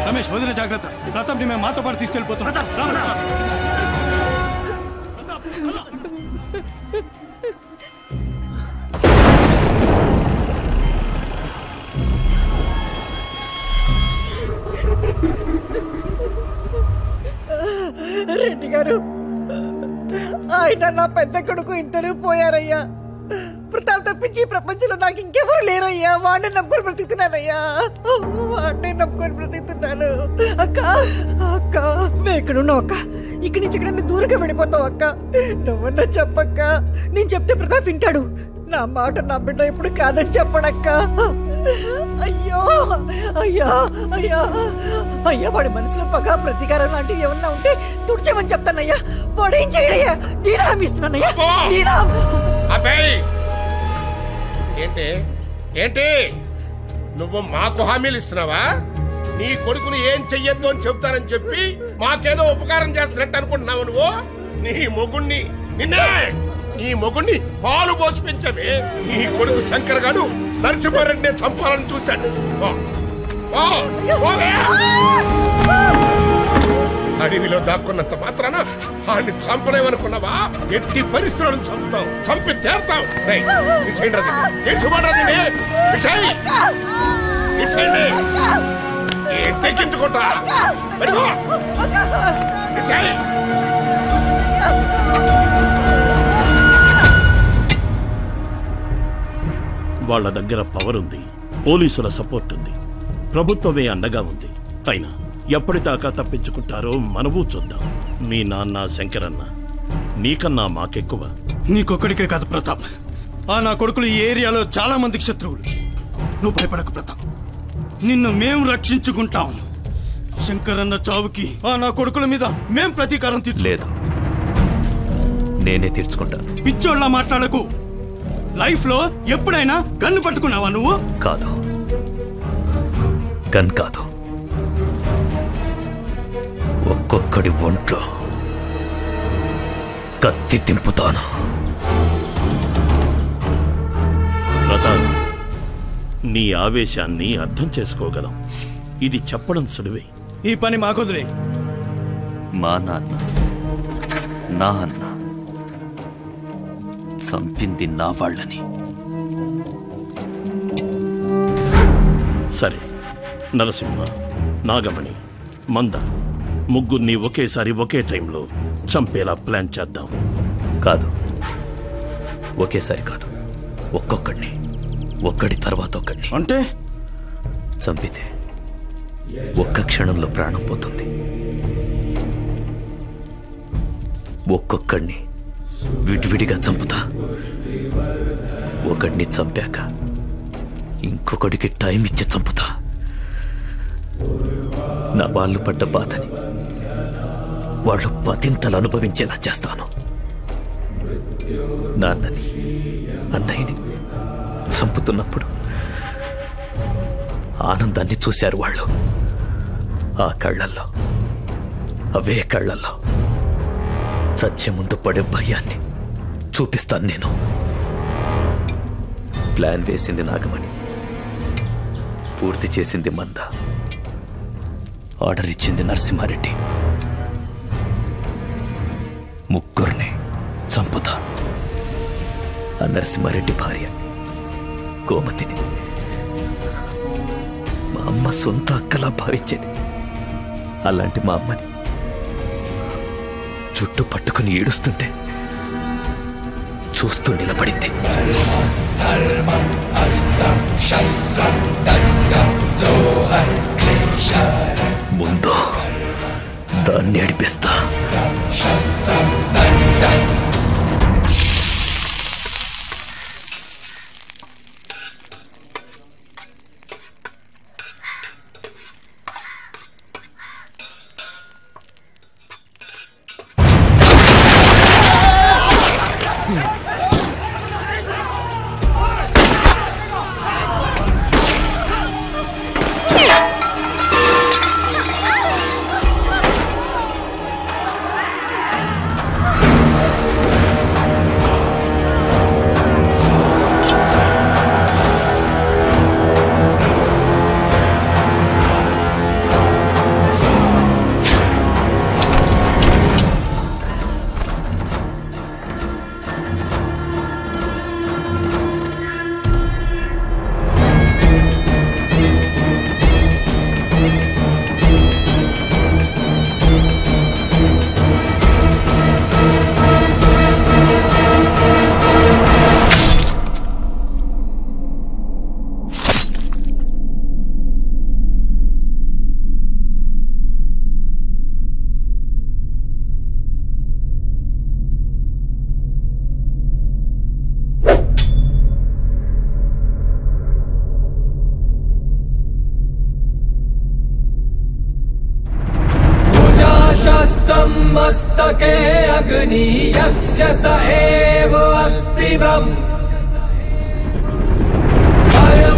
రమేష్, వదిన జాగ్రత్త. ప్రతాప్ని మేము మాతో పాటు తీసుకెళ్ళిపోతున్నాం. రెడ్డి గారు, ఆయన నా పెద్ద కొడుకు ఇద్దరు పోయారయ్యా. ప్రతాప్ తప్పించి ప్రపంచంలో నాకు ఇంకెవరు లేరయ్యా. వాడిని నమ్ముకొని బ్రతుకుతున్నానయ్యా, వాడిని నమ్ముకొని బ్రతుకుతున్నాను. అక్క, అక్క, మేము ఎక్కడున్నావు అక్క? ఇక్కడి నుంచి ఇక్కడ దూరంగా వెళ్ళిపోతావు అక్క. నువ్వన్నా చెప్పక్క. నేను చెప్తే ప్రతాప్ వింటాడు. నా మాట నా బిడ్డ ఇప్పుడు కాదని చెప్పడక్క. అయ్యో, అయ్యా, అయ్యా, అయ్యా, వాడి మనసులో పగ, ప్రతీకారం లాంటివి ఏమన్నా ఉంటే తుడిచేమని చెప్తానయ్యా. వాడేం చేయడయ్యా? నేను హామీ ఇస్తున్నానయ్యా. ఏంటి ఏంటి నువ్వు మాకు హామీలు ఇస్తున్నావా? నీ కొడుకుని ఏం చెయ్యొద్దు అని చెప్తానని చెప్పి మాకేదో ఉపకారం చేస్తున్నట్టు అనుకుంటున్నావు నువ్వు? నీ మొగుణ్ణి పాలు పోసి పెంచమే. నీ కొడుకు శంకర్ గాడు నరసింహారెడ్డిని చంపాలని చూశాడు. అడవిలో దాక్కున్నంత మాత్రాన ఆడిని చంపలేమనుకున్నావా? ఎట్టి పరిస్థితులను చంపుతాం, చంపి తీరుతాం. తెగించుకుంటా. వాళ్ళ దగ్గర పవర్ ఉంది, పోలీసుల సపోర్ట్ ఉంది, ప్రభుత్వమే అండగా ఉంది. అయినా ఎప్పటిదాకా తప్పించుకుంటారో మనము చూద్దాం. మీ నాన్న శంకరన్న నీకన్నా మాకెక్కువ. నీకొక్కడికే కాదు ప్రతాప్, ఆ నా కొడుకులు ఈ ఏరియాలో చాలా మందికి శత్రువులు. నువ్వు భయపడకు ప్రతాప్, నిన్ను మేం రక్షించుకుంటాం. శంకరన్న చావుకి ఆ నా కొడుకుల మీద మేం ప్రతీకారం లేదు, నేనే తీర్చుకుంటాను. పిచ్చోళ్ళ మాట్లాడకు. లైఫ్ లో ఎప్పుడైనా గన్ను పట్టుకున్నావా నువ్వు? కాదు, గన్ కాదు, ఒక్కొక్కడి ఒంట్లో కత్తి తింపుతాను. ప్రతాప్, నీ ఆవేశాన్ని అర్థం చేసుకోగలం. ఇది చెప్పడం సులువే. ఈ పని మాకొదిలే. మా నాన్న, నా అన్న చంపింది నా వాళ్ళని. సరే, నరసింహ, నాగమణి, మంద ముగ్గురిని ఒకేసారి ఒకే టైంలో చంపేలా ప్లాన్ చేద్దాం. కాదు, ఒకేసారి కాదు, ఒక్కొక్కడిని, ఒక్కడి తర్వాత ఒక్కడిని. అంటే చంపితే ఒక్క క్షణంలో ప్రాణం పోతుంది. ఒక్కొక్కడిని విడివిడిగా చంపుతా. ఒకడిని చంపాక ఇంకొకడికి టైం ఇచ్చి చంపుతా. నా వాళ్ళు పడ్డ బాధని వాళ్ళు పతింతలు అనుభవించేలా చేస్తాను. నాన్నని, అన్నయ్యని చంపుతున్నప్పుడు ఆనందాన్ని చూశారు వాళ్ళు. ఆ కళ్ళల్లో, అవే కళ్ళల్లో చచ్చే ముందు పడే భయాన్ని చూపిస్తాను నేను. ప్లాన్ వేసింది నాగమణి, పూర్తి చేసింది మంద, ఆర్డర్ ఇచ్చింది నరసింహారెడ్డి. ముగ్గురిని చంపుతా. ఆ నరసింహారెడ్డి భార్య గోమతిని మా అమ్మ సొంత అక్కలా భావించేది. అలాంటి మా అమ్మని చుట్టూ పట్టుకుని ఏడుస్తుంటే చూస్తూ నిలబడింది. ముందు దాన్ని ఏడిపిస్తా. मस्तके अग्नीयस्य स एव अस्ति ब्रह्म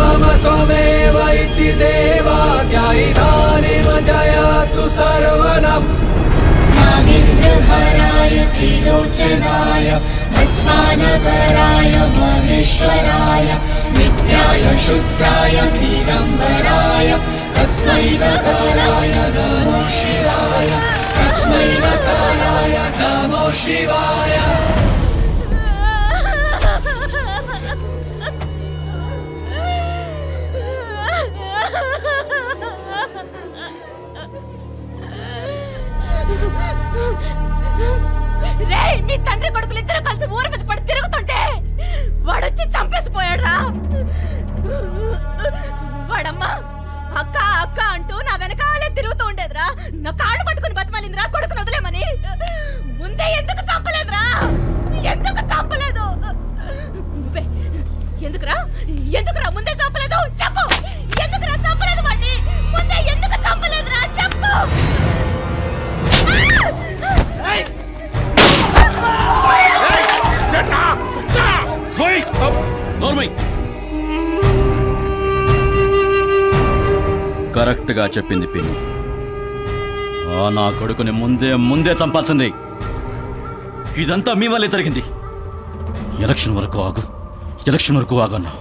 मम त्वमेव इति देवा इदानीं जयतु सर्वनम् नागेन्द्रहराय त्रिलोचनाय भस्मानगराय महेश्वराय नित्याय शुद्धाय दिगम्बराय तस्मै नकाराय नमो शिवाय तस्मै नकाराय नमो शिवाय రే మీ తండ్రి కొడుకులు ఇద్దరు కలిసి ఊరి మీద పడి తిరుగుతుంటే వాడొచ్చి చంపేసిపోయాడు రా. వాడమ్మా అక్క అక్క అంటూ నా వెనకాలే తిరుగుతూ ఉండేది. బతిమాలిందిరా, నా కాళ్ళు పట్టుకుని బతిమాలిందిరా కొడుకుని వదిలేమని. ముందే ఎందుకు చంపలేదురా? ఎందుకు చంపలేదు? నువ్వే ఎందుకురా ముందే చంపలేదు? చెప్పు, ఎందుకురా చంపలేదు వాడిని? ముందే ఎందుకు చంపలేదురా? చెప్పు. కరెక్ట్ గా చెప్పింది పిన్ని. నా కొడుకుని ముందే చంపాల్సింది. ఇదంతా మీ వల్లే జరిగింది. ఎలక్షన్ వరకు ఆగన్నా.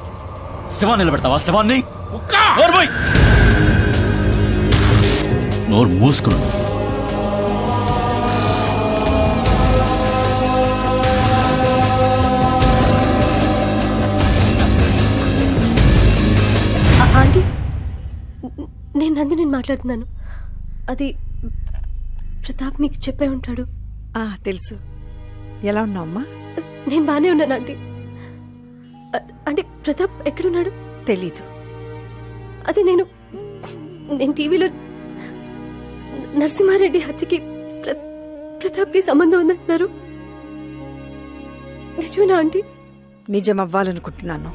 శవాన్ని నిలబెడతావా? శవాన్ని నోరు మూసుకున్నాను. ఆంటీ, నేను నందిని మాట్లాడుతున్నాను. అది ప్రతాప్ మీకు చెప్పే ఉంటాడు. తెలుసు. ఎలా ఉన్నావు అమ్మా? నేను బానే ఉన్నాను ఆంటీ. అంటే ప్రతాప్ ఎక్కడున్నాడు? తెలీదు. అది నేను టీవీలో నరసింహారెడ్డి హత్యకి ప్రతాప్కి సంబంధం ఉందంటున్నారు. నిజమేనా ఆంటీ? నిజం అవ్వాలనుకుంటున్నాను.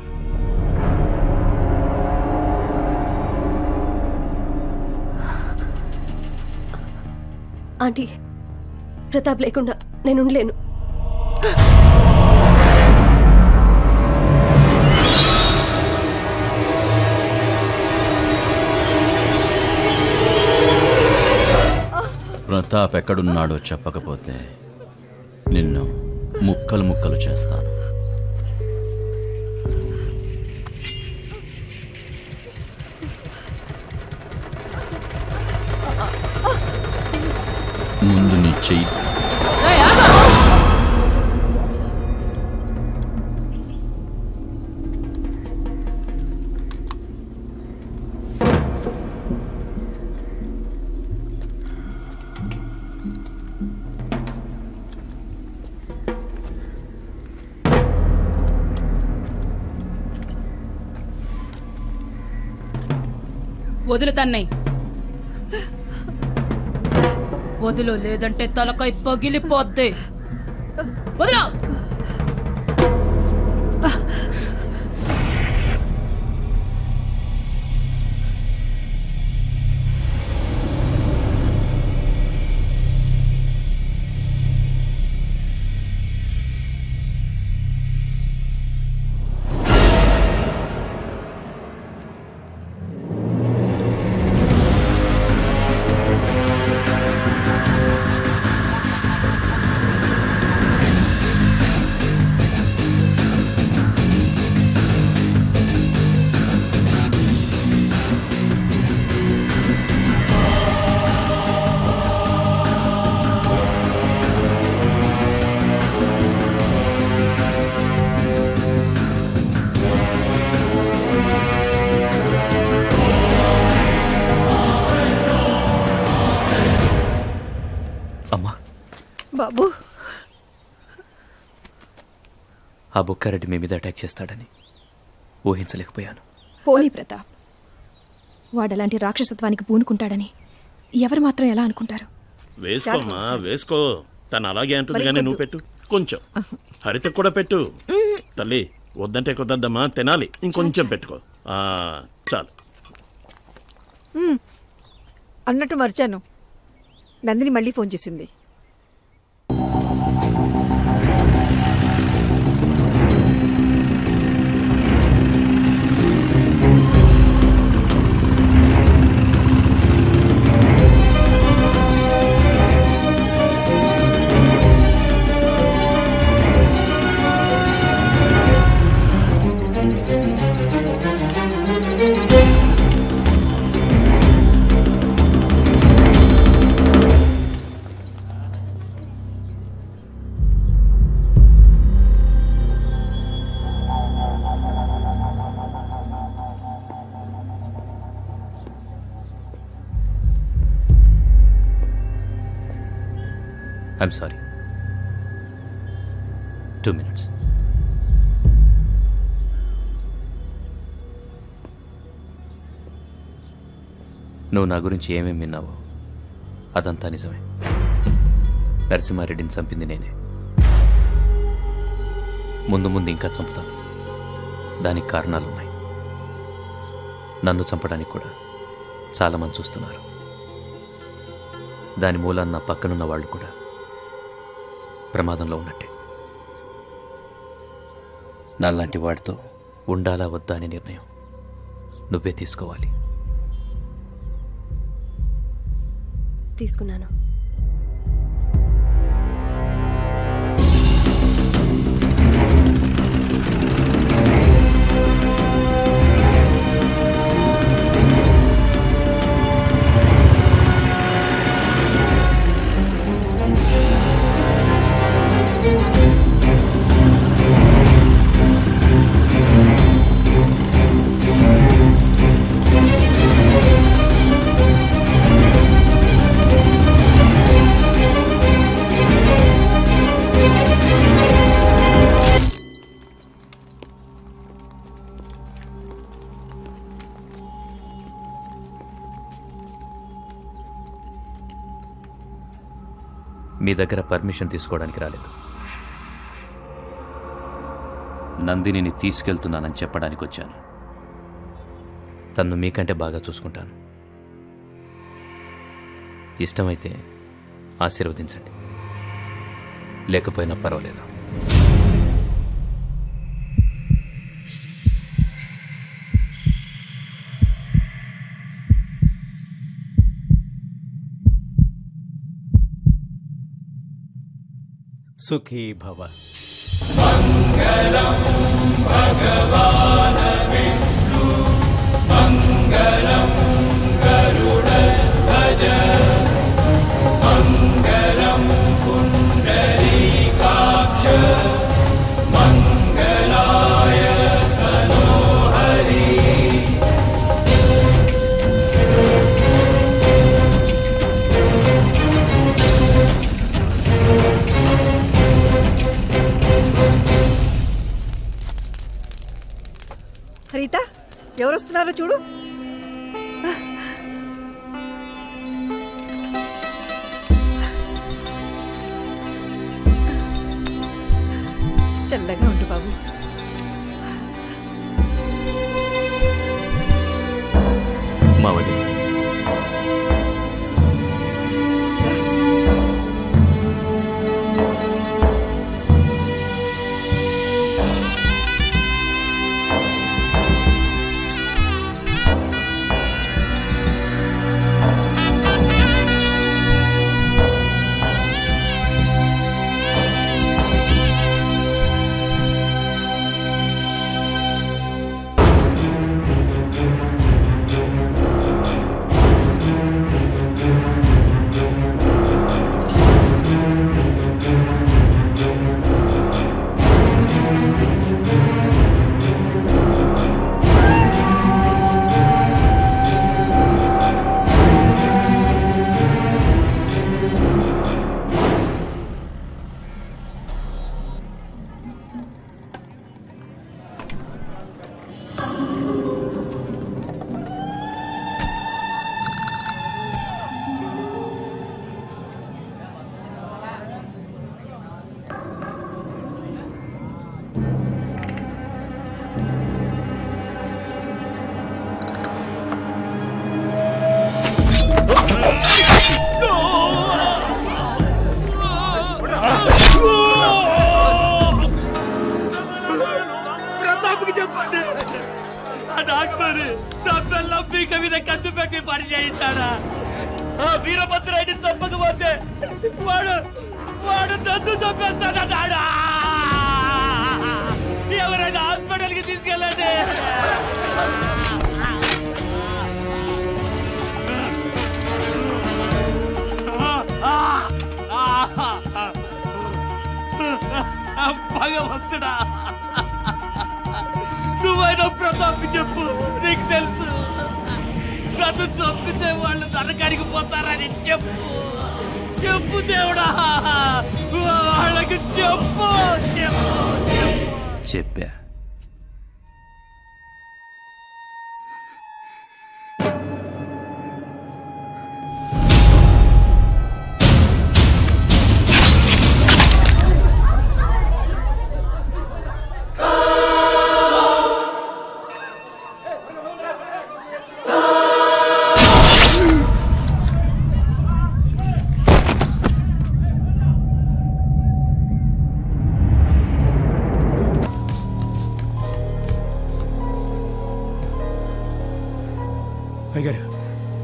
ఆంటీ, ప్రతాప్ లేకుండా నేను ఉండలేను. ప్రతాప్ ఎక్కడున్నాడో చెప్పకపోతే నిన్ను ముక్కలు చేస్తాను. ముందు నీ చెయ్యి. వదులు తన్నయ్, వదులు, లేదంటే తలకాయ పగిలిపోద్ది. వదులు. బాబు, ఆ బొక్కారెడ్డి మీ మీద అటాక్ చేస్తాడని ఊహించలేకపోయాను. పోనీ ప్రతాప్, వాడలాంటి రాక్షసత్వానికి పూనుకుంటాడని ఎవరు మాత్రం ఎలా అనుకుంటారు? వేసుకోమ్మా, వేసుకో. తను అలాగే అంటుంది కానీ నువ్వు పెట్టు కొంచెం. హరిత కూడా పెట్టు. తల్లి వద్దంటే కొద్దమ్మా, తినాలి. ఇంకొంచెం పెట్టుకో. చాలు. అన్నట్టు మర్చాను, నందిని మళ్ళీ ఫోన్ చేసింది. I'm sorry. 2 minutes. నువ్వు నా గురించి ఏమేమి విన్నావో అదంతా నిజమే. నరసింహారెడ్డిని చంపింది నేనే. ముందు ముందు ఇంకా చంపుతాను. దానికి కారణాలున్నాయి. నన్ను చంపడానికి కూడా చాలామంది చూస్తున్నారు. దాని మూలాన్ని నా పక్కనున్న వాళ్ళు కూడా ప్రమాదంలో ఉన్నట్టే. నాలాంటి వాడితో ఉండాలా వద్దా అనే నిర్ణయం నువ్వే తీసుకోవాలి. తీసుకున్నాను. మీ దగ్గర పర్మిషన్ తీసుకోవడానికి రాలేదు. నందినిని తీసుకెళ్తున్నానని చెప్పడానికి వచ్చాను. తన్ను మీకంటే బాగా చూసుకుంటాను. ఇష్టమైతే ఆశీర్వదించండి, లేకపోయినా పర్వాలేదు. సుఖీ భవ. మంగళం భగవాన్ విష్ణు మంగళం గరుడధ్వజ మంగళం పుండరీకాక్ష మంగళాయ తనోహరి. రీత, ఎవరు వస్తున్నారో చూడు. చల్లగా ఉండు బాబు. మా వదిన ప్రతాప్కి చెప్పండి, ఆ నాగమణి నా పిల్లం పీక మీద కత్తి పెట్టి పని చేయించాడా? ఆ వీరభద్రాయుడిని చంపకపోతే వాడు వాడు తద్దు చంపేస్తాడా? ఎవరైనా హాస్పిటల్కి తీసుకెళ్ళండి. భగవంతుడా, నువ్వైనా ప్రతాప్ చెప్పు. నీకు తెలుసు నన్ను చంపితే వాళ్ళు నరకానికి పోతారని చెప్పు. చెప్పు దేవుడా, వాళ్ళకి చెప్పు. చెప్పా.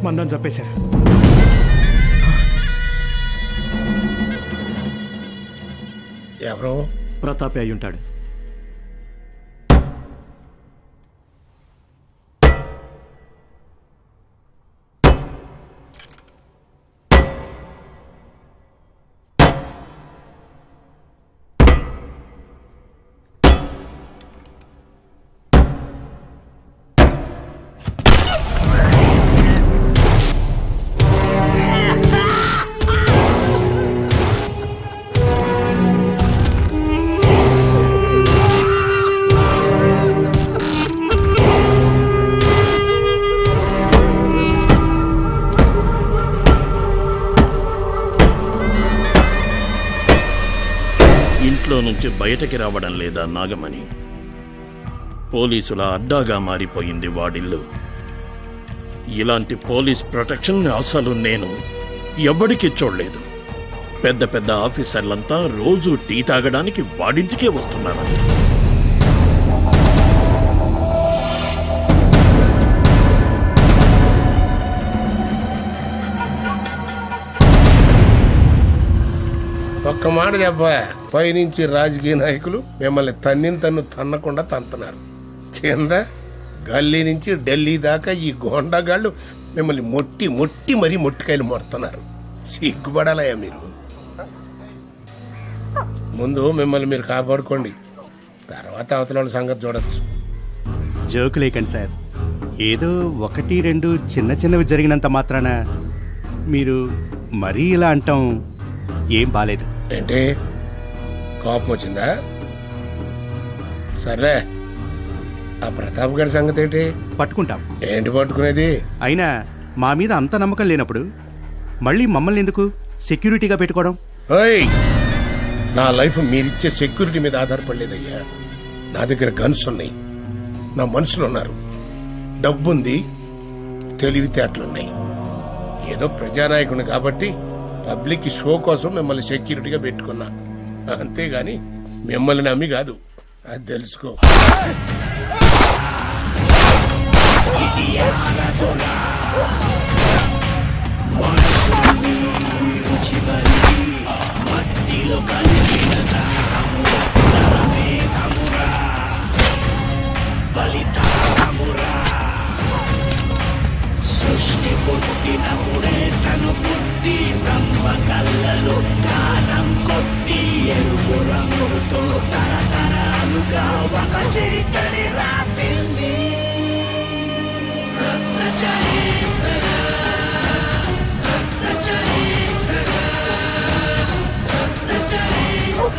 మందని చంపేశారు. ఎవరో ప్రతాపే అయి ఉంటాడు. ఇంట్లో నుంచి బయటకి రావడం లేదా నాగమణి? పోలీసుల అడ్డాగా మారిపోయింది వాడిల్లు. ఇలాంటి పోలీస్ ప్రొటెక్షన్ అసలు నేను ఎవ్వడికి చూడలేదు. పెద్ద పెద్ద ఆఫీసర్లంతా రోజు టీ తాగడానికి వాడింటికే వస్తున్నారు. ఒక్క మాట చెప్పా, పైనుంచి రాజకీయ నాయకులు మిమ్మల్ని తన్ను తన్నకుండా తంతున్నారు. కింద గల్లీ నుంచి ఢిల్లీ దాకా ఈ గోండాగాళ్ళు మిమ్మల్ని మొట్టి మరీ మొట్టికాయలు మొడుతున్నారు. సిగ్గుపడాలయ్యా మీరు. ముందు మిమ్మల్ని మీరు కాపాడుకోండి, తర్వాత అవతల వాళ్ళ సంగతి చూడొచ్చు. జోకు లేకండి సార్. ఏదో 1-2 చిన్నవి జరిగినంత మాత్రాన మీరు మరీ ఇలా అంటాం ఏం బాలేదు. ఏంటి కోపం వచ్చిందా? సరే, ఆ ప్రతాప్ గారి సంగతి ఏంటి? పట్టుకుంటాం. ఏంటి పట్టుకునేది? అయినా మా మీద అంత నమ్మకం లేనప్పుడు మళ్ళీ మమ్మల్ని ఎందుకు సెక్యూరిటీగా పెట్టుకోవడం? నా లైఫ్ మీరిచ్చే సెక్యూరిటీ మీద ఆధారపడలేదయ్యా. నా దగ్గర గన్స్ ఉన్నాయి, నా మనుషులు ఉన్నారు, డబ్బుంది, తెలివితేటలున్నాయి. ఏదో ప్రజానాయకుని కాబట్టి పబ్లిక్ షో కోసం మిమ్మల్ని సెక్యూరిటీగా పెట్టుకున్నా, అంతేగాని మిమ్మల్ని నమ్మి కాదు. అది తెలుసుకో. సృష్టి పుట్టినప్పుడే తను పుట్టి బ్రహ్మ కళ్ళలో కారం కొట్టి ఎరుపు రంగుతో తరతరాలుగా ఒక చరిత్రని రాసింది. రత్న చరిత్ర, రత్న చరిత్ర, రత్న చరిత్ర.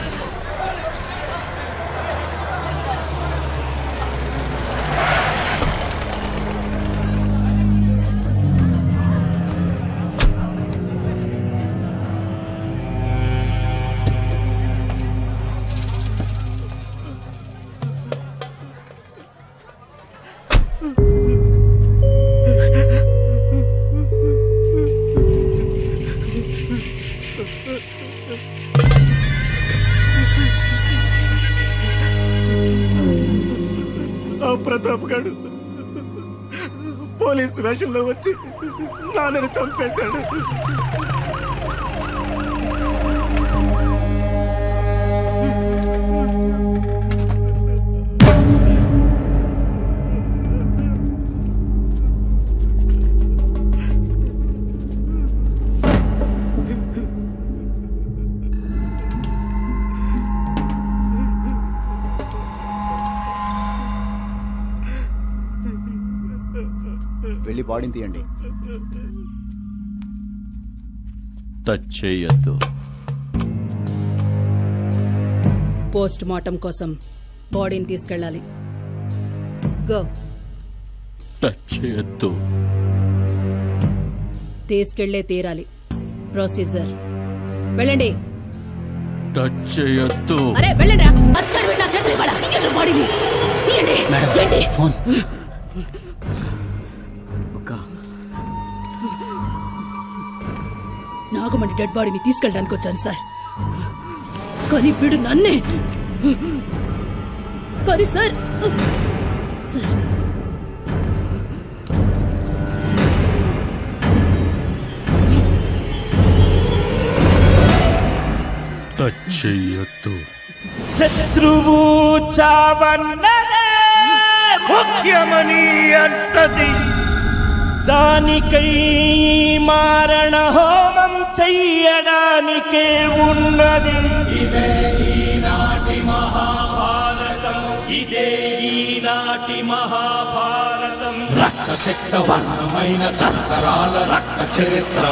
ఆ ప్రతాప్ గాడు పోలీసు వేషంలో వచ్చి నాన్నని చంపేశాడు. వెళ్ళి బాడీని తీయండి. టచ్ చేయొద్దు. పోస్ట్ మార్టం కోసం బాడీని తీసుకెళ్ళాలి. గో. టచ్ చేయొద్దు. తీసుకెళ్లే తీరాలి. ప్రొసీజర్. వెళ్ళండి. టచ్ చేయొద్దు. అరే వెళ్ళండి రా. అచ్చడి నా చేతులు ఇవ్వాలా. తీయండి బాడీని. తీయండి. తీయండి. ఫోన్. నాగమణి డెడ్ బాడీని తీసుకెళ్ళడానికి వచ్చాను సార్, కానీ వీడు నన్నే. కానీ సార్, టచ్ చెయ్యొద్దు. శత్రువు చావన్నదే ముఖ్యమని అంటది, దానికై మారణ హోమం చెయ్యడానికే ఉన్నది. ఇదే ఈనాటి మహాభారతం, ఇదే ఈనాటి మహాభారతం. రక్తశక్త వర్ణమైన తరతరాల రక్త చరిత్ర,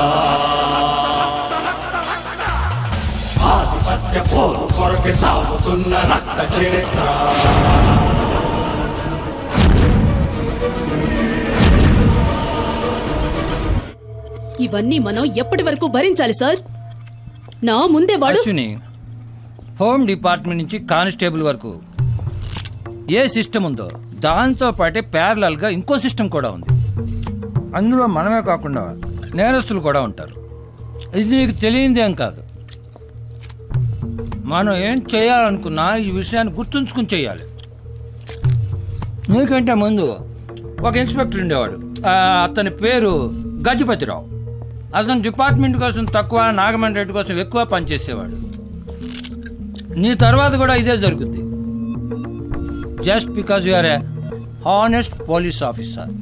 ఆధిపత్య పోరు కొరకే సాగుతున్న రక్త చరిత్ర. ఇవన్నీ మనం ఎప్పటి వరకు భరించాలి సార్? నా ముందే వాడు అశ్విని, హోమ్ డిపార్ట్మెంట్ నుంచి కానిస్టేబుల్ వరకు ఏ సిస్టమ్ ఉందో దాంతో పాటే ప్యారలల్ గా ఇంకో సిస్టమ్ కూడా ఉంది. అందులో మనమే కాకుండా నేరస్తులు కూడా ఉంటారు. ఇది నీకు తెలియందేం కాదు. మనం ఏం చేయాలనుకున్నా ఈ విషయాన్ని గుర్తుంచుకుని చేయాలి. నీకంటే ముందు ఒక ఇన్స్పెక్టర్ ఉండేవాడు, అతని పేరు గజపతిరావు. అతను డిపార్ట్మెంట్ కోసం తక్కువ, నాగమణి రెడ్డి కోసం ఎక్కువ పనిచేసేవాడు. నీ తర్వాత కూడా ఇదే జరుగుద్ది. Just because you're a honest police officer.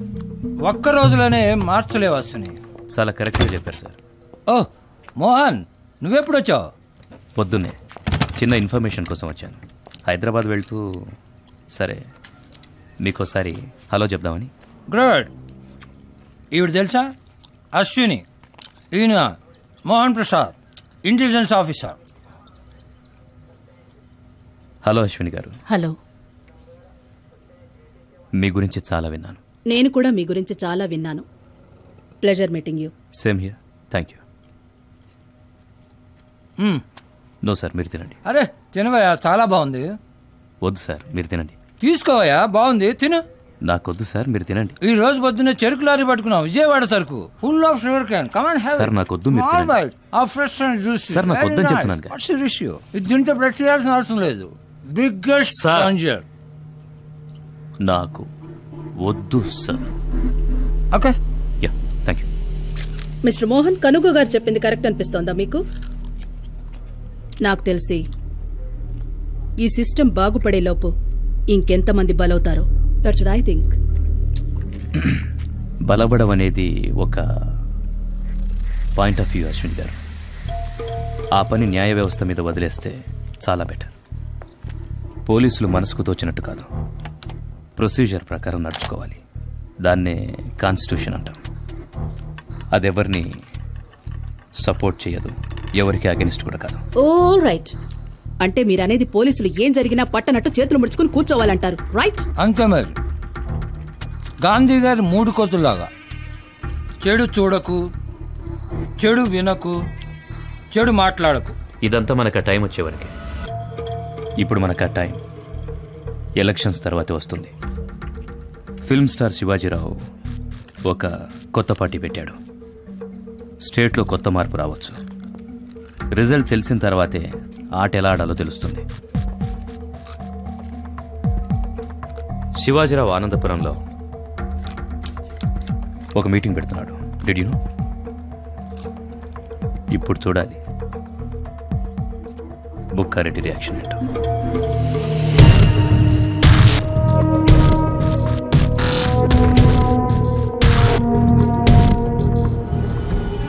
ఒక్క రోజులోనే మార్చలేవు అసలు. చాలా కరెక్ట్గా చెప్పారు సార్. ఓ మోహన్, నువ్వెప్పుడు వచ్చావు? పొద్దున్నే చిన్న ఇన్ఫర్మేషన్ కోసం వచ్చాను. హైదరాబాద్ వెళ్తూ సరే మీకోసారి హలో చెప్దామని. గుడ్. ఈవిడ తెలుసా? అశ్విని. ఈయన Mohan Prasad, intelligence officer. Hello Ashwini గారు. హలో. మీ గురించి చాలా విన్నాను. నేను కూడా మీ గురించి చాలా విన్నాను. Pleasure meeting you. Same here. Thank you. No sir, మీరు తినండి. అరే తినవయ్యా, చాలా బాగుంది. వద్దు సార్, మీరు తినండి. తీసుకోవయ్యా, బాగుంది, తిను. నాకొద్దు సార్, మీరు తినండి. ఈ రోజు పొద్దున్నే చెరుకు లారీ పట్టుకున్నాం, విజయవాడ సరుకు, full of sugar cane. Come on have. Sir నాకొద్దు, మీరు తినండి. Fresh and juicy. సార్ నాకు వద్దని చెప్తున్నాను. What's your issue? ఇది తింటే బ్రష్ చేయాల్సిన అవసరం లేదు. Biggest sponsor. నాకు వద్దు sir. Okay. Ya, thank you. Mister Mohan, Kanugo garu చెప్పింది కరెక్ట్ అనిపిస్తోందా మీకు? నాకు తెలిసి ఈ సిస్టమ్ బాగుపడే లోపు ఇంకెంతమంది బలవుతారో. That's what I think. బలపడం అనేది ఒక పాయింట్ ఆఫ్ వ్యూ అశ్విని గారు. ఆ పని న్యాయ వ్యవస్థ మీద వదిలేస్తే చాలా బెటర్. పోలీసులు మనసుకు తోచినట్టు కాదు, ప్రొసీజర్ ప్రకారం నడుచుకోవాలి. దాన్నే కాన్స్టిట్యూషన్ అంటాం. అదెవరిని సపోర్ట్ చేయదు, ఎవరికి అగెనిస్ట్ కూడా కాదు. ఓ రైట్. అంటే మీరనేది పోలీసులు ఏం జరిగినా పట్టనట్టు చేతులు ముడుచుకుని కూర్చోవాలంటారు, రైట్? అంతే మరి. గాంధీ గారి 3 కోతుల్లాగా చెడు చూడకు, చెడు వినకు, చెడు మాట్లాడకు. ఇదంతా మనకు ఆ టైం వచ్చేవరకే. ఇప్పుడు మనకు ఆ టైం ఎలక్షన్స్ తర్వాత వస్తుంది. ఫిల్మ్ స్టార్ శివాజీరావు ఒక కొత్త పార్టీ పెట్టాడు. స్టేట్లో కొత్త మార్పు రావచ్చు. రిజల్ట్ తెలిసిన తర్వాతే ఆట ఎలా ఆడాలో తెలుస్తుంది. శివాజీరావు ఆనందపురంలో ఒక మీటింగ్ పెడుతున్నాడు. Did you know? ఇప్పుడు చూడాలి బుక్కారెడ్డి రియాక్షన్ ఏంటో.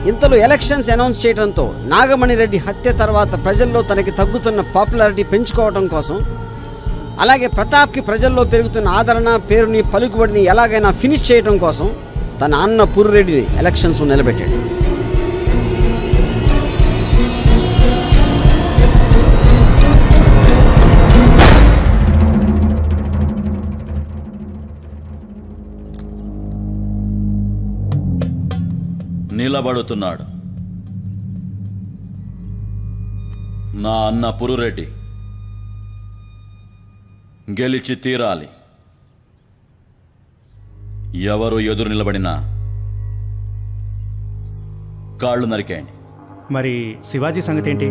ఇంతలో ఎలక్షన్స్ అనౌన్స్ చేయడంతో నాగమణి రెడ్డి హత్య తర్వాత ప్రజల్లో తనకి తగ్గుతున్న పాపులారిటీ పెంచుకోవడం కోసం, అలాగే ప్రతాప్కి ప్రజల్లో పెరుగుతున్న ఆదరణ, పేరుని, పలుకుబడిని ఎలాగైనా ఫినిష్ చేయడం కోసం తన అన్న పుర్రెడ్డిని ఎలక్షన్స్లో నిలబెట్టాడు. నిలబడుతున్నాడు నా అన్న పురురెడ్డి. గెలిచి తీరాలి. ఎవరు ఎదురు నిలబడినా కాళ్ళు నరికేయండి. మరి శివాజీ సంగతి ఏంటి?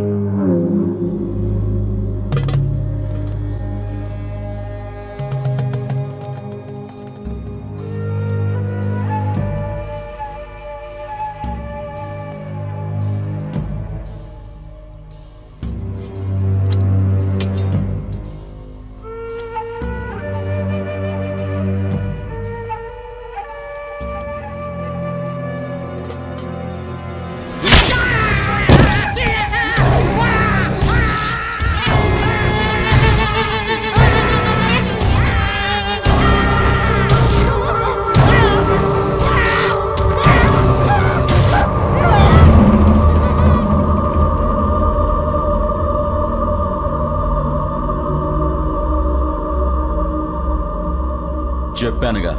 చెప్పానుగా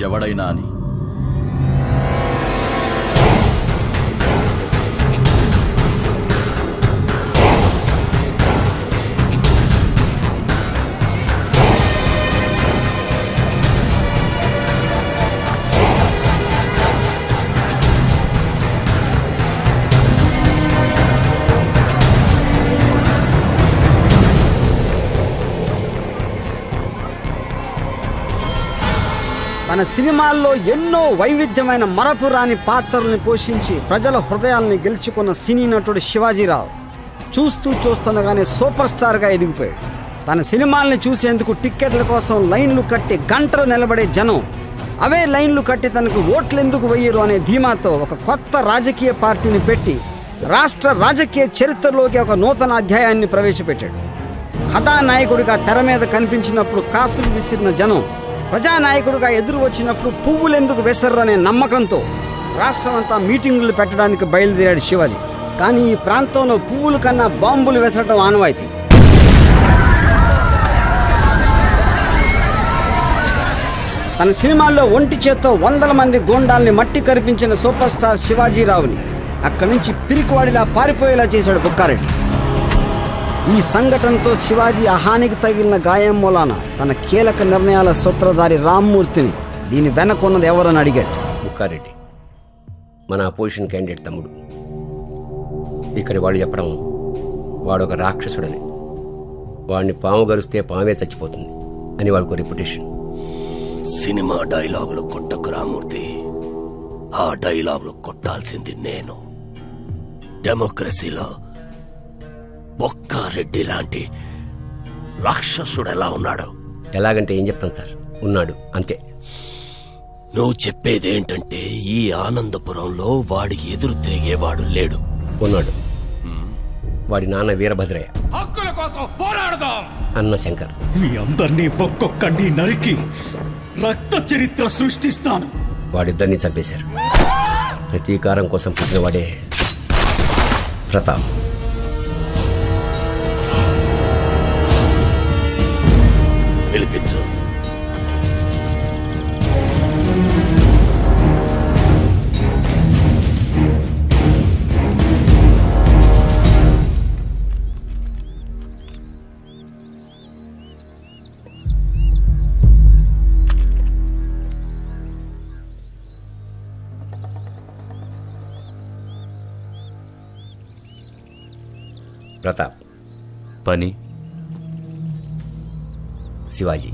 ఎవడైనా అని. తన సినిమాల్లో ఎన్నో వైవిధ్యమైన మరపురాని పాత్రల్ని పోషించి ప్రజల హృదయాల్ని గెలుచుకున్న సినీ నటుడు శివాజీరావు చూస్తుండగానే సూపర్ స్టార్గా ఎదిగిపోయాడు. తన సినిమాల్ని చూసేందుకు టిక్కెట్ల కోసం లైన్లు కట్టి గంటలు నిలబడే జనం అవే లైన్లు కట్టి తనకు ఓట్లెందుకు వెయ్యరు అనే ధీమాతో ఒక కొత్త రాజకీయ పార్టీని పెట్టి రాష్ట్ర రాజకీయ చరిత్రలోకి ఒక నూతన అధ్యాయాన్ని ప్రవేశపెట్టాడు. కథానాయకుడిగా తెర మీద కనిపించినప్పుడు కాసులు విసిరిన జనం ప్రజానాయకుడిగా ఎదురు వచ్చినప్పుడు పువ్వులెందుకు వెసర్రనే నమ్మకంతో రాష్ట్రమంతా మీటింగులు పెట్టడానికి బయలుదేరాడు శివాజీ. కానీ ఈ ప్రాంతంలో పువ్వుల కన్నా బాంబులు వెసరడం ఆనవాయితీ. తన సినిమాల్లో ఒంటి చేత్తో 100 మంది గోండాల్ని మట్టి కరిపించిన సూపర్ స్టార్ శివాజీరావుని అక్కడి నుంచి పిరికివాడిలా పారిపోయేలా చేశాడు బుక్కారెడ్డి. ఈ సంఘటనతో శివాజీ అహానికి తగిలిన గాయం మూలాన తన కీలక నిర్ణయాల సూత్రధారి రామ్మూర్తిని దీని వెనకున్నది ఎవరని అడిగాడు. బుక్కారెడ్డి మన అపోజిషన్ క్యాండిడేట్ తమ్ముడు. ఇక్కడ వాడు చెప్పడం వాడొక రాక్షసుడని, వాడిని పాము గరిస్తే పామే చచ్చిపోతుంది అని వాడికి రెప్యుటేషన్. సినిమా డైలాగులు కొట్టకు రామూర్తి, ఆ డైలాగులు కొట్టాల్సింది నేను. డెమోక్రసీలో బొక్కారెడ్డి లాంటి రాక్షసుడు ఎలా ఉన్నాడు? ఎలాగంటే ఏం చెప్తాను సార్, ఉన్నాడు అంతే. నువ్వు చెప్పేదేంటంటే ఈ ఆనందపురంలో వాడికి ఎదురు తిరిగేవాడు లేడు. ఉన్నాడు. వాడి నాన్న వీరభద్రయ్య, హక్కుల కోసం పోరాడదాం అన్న శంకర్. మీ అందరినీ ఒక్కొక్కడిని నరికి రక్త చరిత్ర సృష్టిస్తాను. వాడిద్దరిని చంపేశారు. ప్రతీకారం కోసం పుట్టినవాడే ప్రతాప్. పిలిపించు. ప్రతాప్. పని శివాజీ.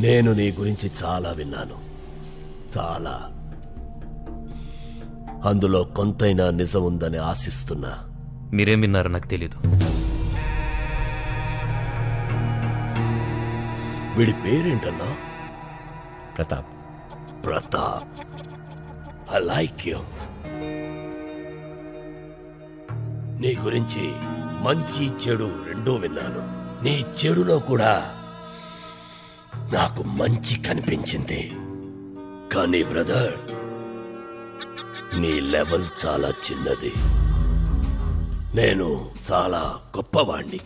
నేను నీ గురించి చాలా విన్నాను, చాలా. అందులో కొంతైనా నిజం ఉందని ఆశిస్తున్నా. మీరేం విన్నారో నాకు తెలీదు. వీడి పేరేంటన్నా? Pratap. Pratap. I like you. నీ గురించి మంచి చెడు రెండూ విన్నాను. నీ చెడులో కూడా నాకు మంచి కనిపించింది. కానీ బ్రదర్, నీ లెవెల్ చాలా చిన్నది. నేను చాలా గొప్పవాణ్ణి.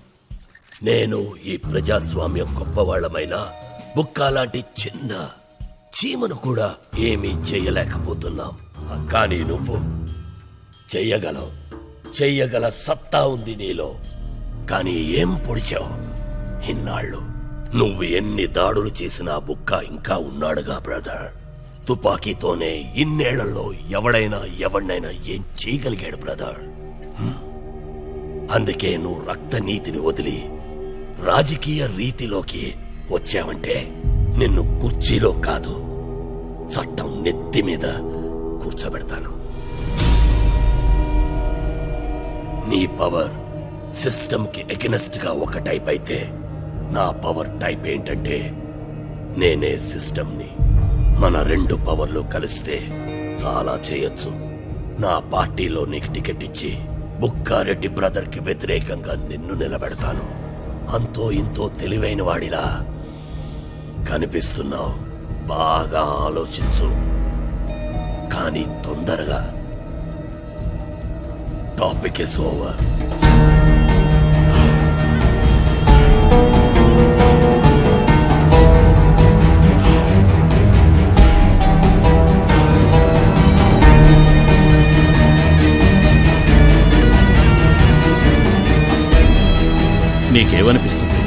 నేను ఈ ప్రజాస్వామ్యం గొప్పవాళ్ళమైనా బుక్క లాంటి చిన్న చీమను కూడా ఏమీ చెయ్యలేకపోతున్నాం. కానీ నువ్వు చెయ్యగలవు. చెయ్యగల సత్తా ఉంది నీలో. కానీ ఏం పొడిచావు ఇన్నాళ్ళు? నువ్వు ఎన్ని దాడులు చేసినా బుక్క ఇంకా ఉన్నాడుగా బ్రదర్. తుపాకీతోనే ఇన్నేళ్లలో ఎవడైనా ఏం చేయగలిగాడు బ్రదర్. అందుకే నువ్వు రక్త నీతిని వదిలి రాజకీయ రీతిలోకి వచ్చావంటే నిన్ను కుర్చీలో కాదు చట్టం నెత్తి మీద కూర్చోబెడతాను. నీ పవర్ సిస్టమ్కి ఎగెనెస్ట్ గా ఒక టైప్ అయితే నా పవర్ టైప్ ఏంటంటే నేనే సిస్టమ్ని. మన 2 పవర్లు కలిస్తే చాలా చేయొచ్చు. నా పార్టీలో నీకు టికెట్ ఇచ్చి బుక్కారెడ్డి బ్రదర్కి వ్యతిరేకంగా నిన్ను నిలబెడతాను. అంతో ఇంతో తెలివైన వాడిలా కనిపిస్తున్నావు. బాగా ఆలోచించు, కానీ తొందరగా. Topic is over. నీకేమనిపిస్తుంది?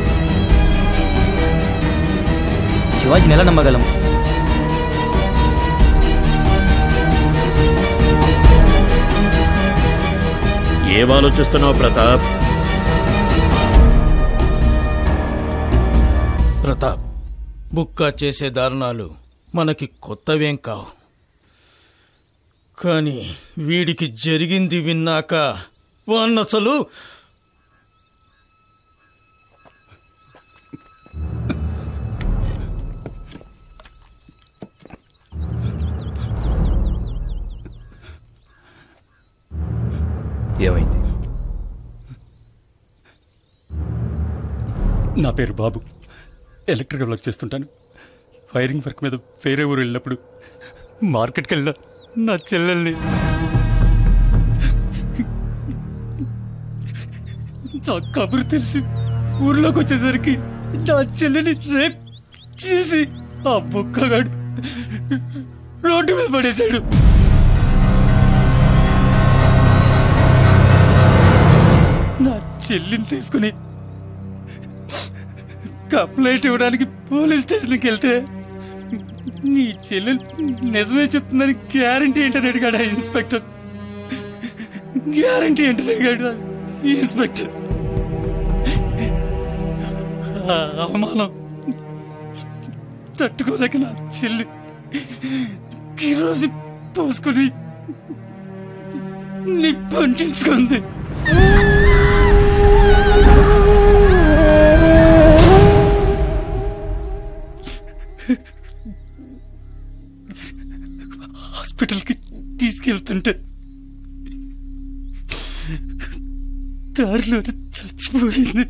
శివాజీని ఎలా నమ్మగలం? ఏం ఆలోచిస్తున్నావు ప్రతాప్? ప్రతాప్, బుక్క చేసే దారుణాలు మనకి కొత్తవేం కావు. కానీ వీడికి జరిగింది విన్నాక వాన్నసలు ఏమైంది? నా పేరు బాబు. ఎలక్ట్రికల్ వర్క్ చేస్తుంటాను. ఫైరింగ్ వర్క్ మీద వేరే ఊరు వెళ్ళినప్పుడు మార్కెట్కి వెళ్ళా నా చెల్లెల్ని నా కబురు తెలిసి ఊర్లోకి వచ్చేసరికి నా చెల్లెని రేప్ చేసి ఆ బుక్కగాడు రోడ్డు మీద పడేశాడు. నా చెల్లిని తీసుకుని కంప్లైంట్ ఇవ్వడానికి పోలీస్ స్టేషన్కి వెళ్తే నీ చెల్లెలు నిజమే చెప్తుందని గ్యారంటీ ఏంటని అడిగాడు ఇన్స్పెక్టర్. గ్యారంటీ ఏంటని అడిగాడు ఇన్స్పెక్టర్. అవమానం తట్టుకోలేక నా చెల్లి ఈరోజు పోసుకుని నిప్పంటించుకుంది. హాస్పిటల్కి తీసుకెళ్తుంటే దారిలో చచ్చిపోయింది.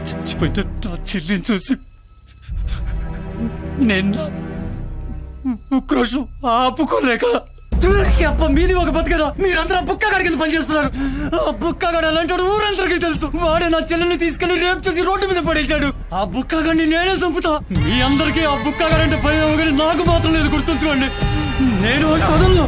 చచ్చిపోయిన నా చెల్లిని చూసి నేను ఉక్రోషం ఆపుకోలేక అప్ప మీది ఒక బతకడా మీరందరూ బుక్కగాడి కింద పనిచేస్తున్నారు. ఆ బుక్కగాడు అలాంటి ఊరందరికీ తెలుసు. వాడే నా చెల్లెల్ని తీసుకెళ్లి రేపు చేసి రోడ్డు మీద పడేశాడు. ఆ బుక్కగాడిని నేనే చంపుతా. మీ అందరికీ ఆ బుక్కగాడంటే భయం, కానీ నాకు మాత్రం లేదు. గుర్తుంచుకోండి, నేను వదలను.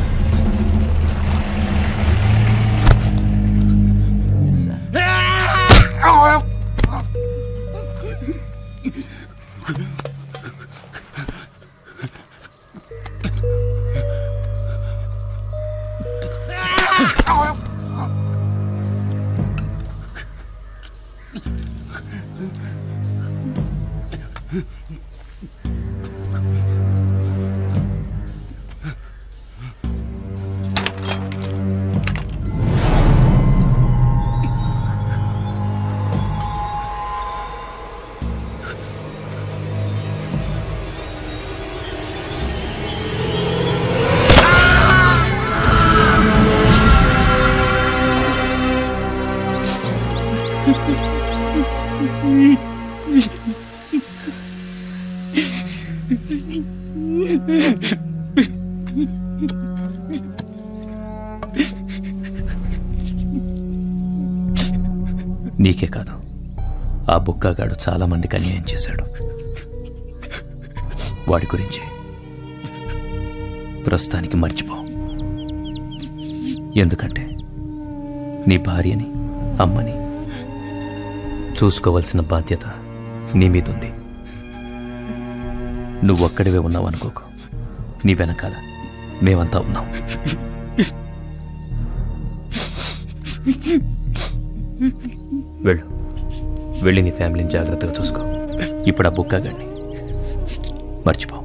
నీకే కాదు, ఆ బుక్కగాడు చాలా మందికి అన్యాయం చేశాడు. వాడి గురించి ప్రస్తుతానికి మర్చిపో. ఎందుకంటే నీ భార్యని, అమ్మని చూసుకోవలసిన బాధ్యత నీ మీదుంది. నువ్వొక్కడివే ఉన్నావు అనుకోకు, నీ వెనకాల మేమంతా ఉన్నాం. వెళ్ళు, వెళ్ళి నీ ఫ్యామిలీని జాగ్రత్తగా చూసుకో. ఇప్పుడు ఆ బుక్కగాడిని మర్చిపో.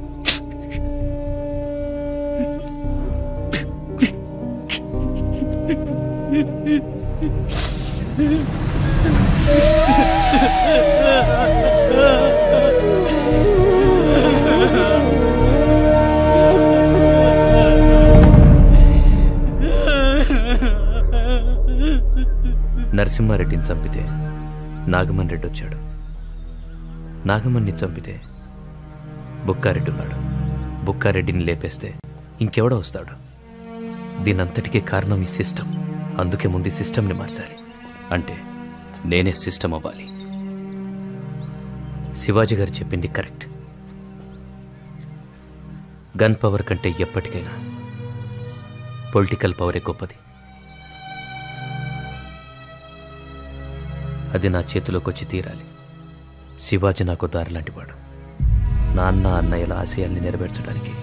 నరసింహారెడ్డిని చంపితే నాగమన్ రెడ్డి వచ్చాడు. నాగమన్ని చంపితే బుక్కారెడ్డి ఉన్నాడు. బుక్కారెడ్డిని లేపేస్తే ఇంకెవడో వస్తాడు. దీనంతటికీ కారణం ఈ సిస్టమ్. అందుకే ముందు సిస్టమ్ని మార్చాలి. అంటే నేనే సిస్టమ్ అవ్వాలి. శివాజీ గారు చెప్పింది కరెక్ట్. గన్ పవర్ కంటే ఎప్పటికైనా పొలిటికల్ పవరే గొప్పది. అది నా చేతిలోకి వచ్చి తీరాలి. శివాజీ నాకు దారి లాంటివాడు. నాన్న అన్నయ్యల ఆశయాల్ని నెరవేర్చడానికి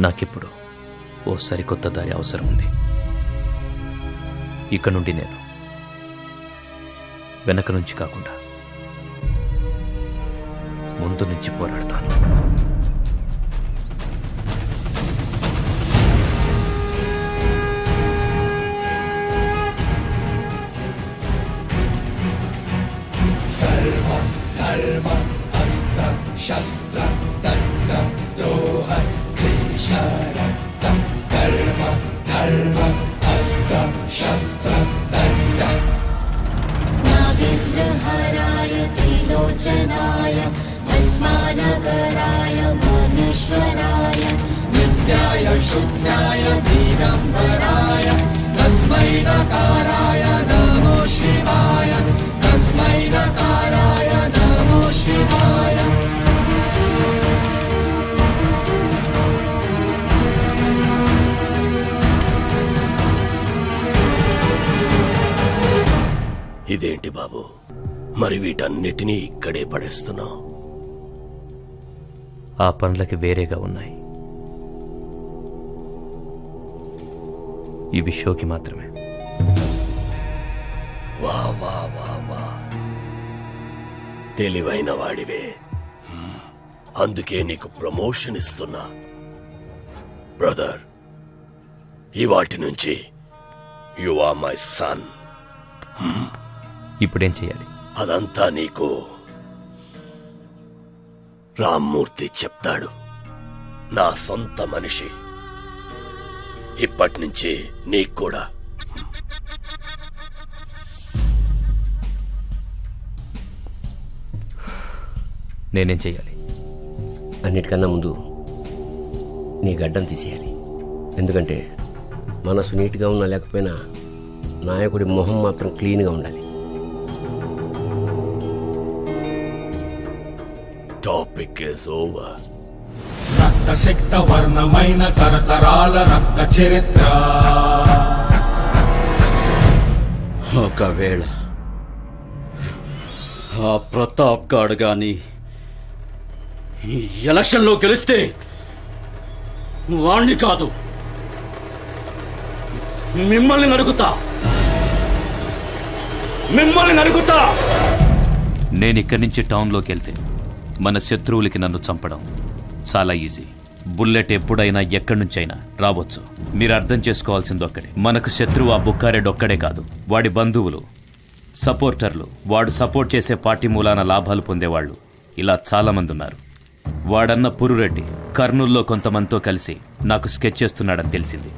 నాకిప్పుడు ఓ సరికొత్త దారి అవసరం ఉంది. ఇక నుండి నేను వెనక నుంచి కాకుండా ముందు నుంచి పోరాడతాను. ధర్మ అస్త్ర శస్త్ర దండ ద్రోహ క్లేశ రక్తం. ధర్మ ధర్మ అస్త్ర శస్త్ర దండ. నాగేంద్రహారాయ త్రిలోచనాయ భస్మానగరాయ మహేశ్వరాయ నిత్యాయ శుద్ధాయ దిగంబరాయ తస్మై నకారాయ నమో శివాయ. తస్మై నకారాయ నమో శివాయ. ఇదేంటి బాబు, మరి వీటన్నిటినీ ఇక్కడే పడేస్తున్నావు? ఆ పనులకి వేరేగా ఉన్నాయి. ఇవి షోకి మాత్రమే. వా వా వా వా, తెలివైన వాడివే. అందుకే నీకు ప్రమోషన్ ఇస్తున్నా. బ్రదర్, ఇవాటి నుంచి యు ఆర్ మై సన్. ఇప్పుడేం చేయాలి? అదంతా నీకు రామ్మూర్తి చెప్తాడు. నా సొంత మనిషి. ఇప్పటి నుంచి నీకు కూడా నేనేం చెయ్యాలి? అన్నిటికన్నా ముందు నీ గడ్డం తీసేయాలి. ఎందుకంటే మనసు నీట్గా ఉన్నా లేకపోయినా నాయకుడి మొహం మాత్రం క్లీన్గా ఉండాలి. Topic is over. రక్తసిక్త వర్ణమైన తరతరాల రక్త చరిత్ర. ఒకవేళ ఆ ప్రతాప్ గాడు గాని ఎలక్షన్లో గెలిస్తే వాణ్ణి కాదు మిమ్మల్ని నడుగుతా. నేను ఇక్కడి నుంచి టౌన్లోకి వెళ్తే మన శత్రువులకి నన్ను చంపడం చాలా ఈజీ. బుల్లెట్ ఎప్పుడైనా ఎక్కడి నుంచైనా రావచ్చు. మీరు అర్థం చేసుకోవాల్సింది ఒక్కడే, మనకు శత్రువు ఆ బుక్కారెడ్డి ఒక్కడే కాదు, వాడి బంధువులు, సపోర్టర్లు, వాడు సపోర్ట్ చేసే పార్టీ మూలాన లాభాలు పొందేవాళ్ళు ఇలా చాలామంది ఉన్నారు. వాడన్న పురురెడ్డి కర్నూల్లో కొంతమందితో కలిసి నాకు స్కెచ్ చేస్తున్నాడని తెలిసింది.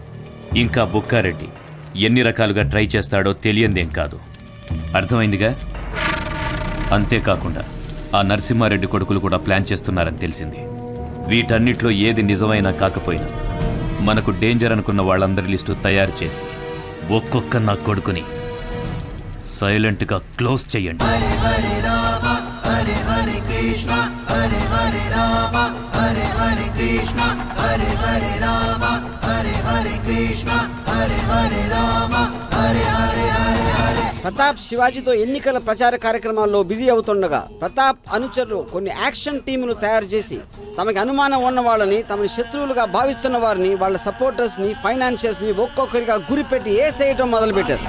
ఇంకా బుక్కారెడ్డి ఎన్ని రకాలుగా ట్రై చేస్తాడో తెలియందేం కాదు. అర్థమైందిగా? అంతేకాకుండా ఆ నరసింహారెడ్డి కొడుకులు కూడా ప్లాన్ చేస్తున్నారని తెలిసింది. వీటన్నిట్లో ఏది నిజమైనా కాకపోయినా మనకు డేంజర్ అనుకున్న వాళ్ళందరి లిస్టు తయారు చేసి ఒక్కొక్క నా కొడుకుని సైలెంట్గా క్లోజ్ చెయ్యండి. హరే హరే రామ హరే హరే కృష్ణ హరే హరే రామ హరే హరే కృష్ణ హరే హరే రామ హరే హరే కృష్ణ హరే హరే రామ హరే హరే ప్రతాప్ శివాజీతో ఎన్నికల ప్రచార కార్యక్రమాల్లో బిజీ అవుతుండగా ప్రతాప్ అనుచరులు కొన్ని యాక్షన్ టీములు తయారు చేసి తమకి అనుమానం ఉన్న వాళ్ళని తమని శత్రువులుగా భావిస్తున్న వారిని వాళ్ళ సపోర్టర్స్ ని ఫైనాన్షియర్స్ ని ఒక్కొక్కరిగా గురిపెట్టి ఏసేయటం మొదలుపెట్టారు.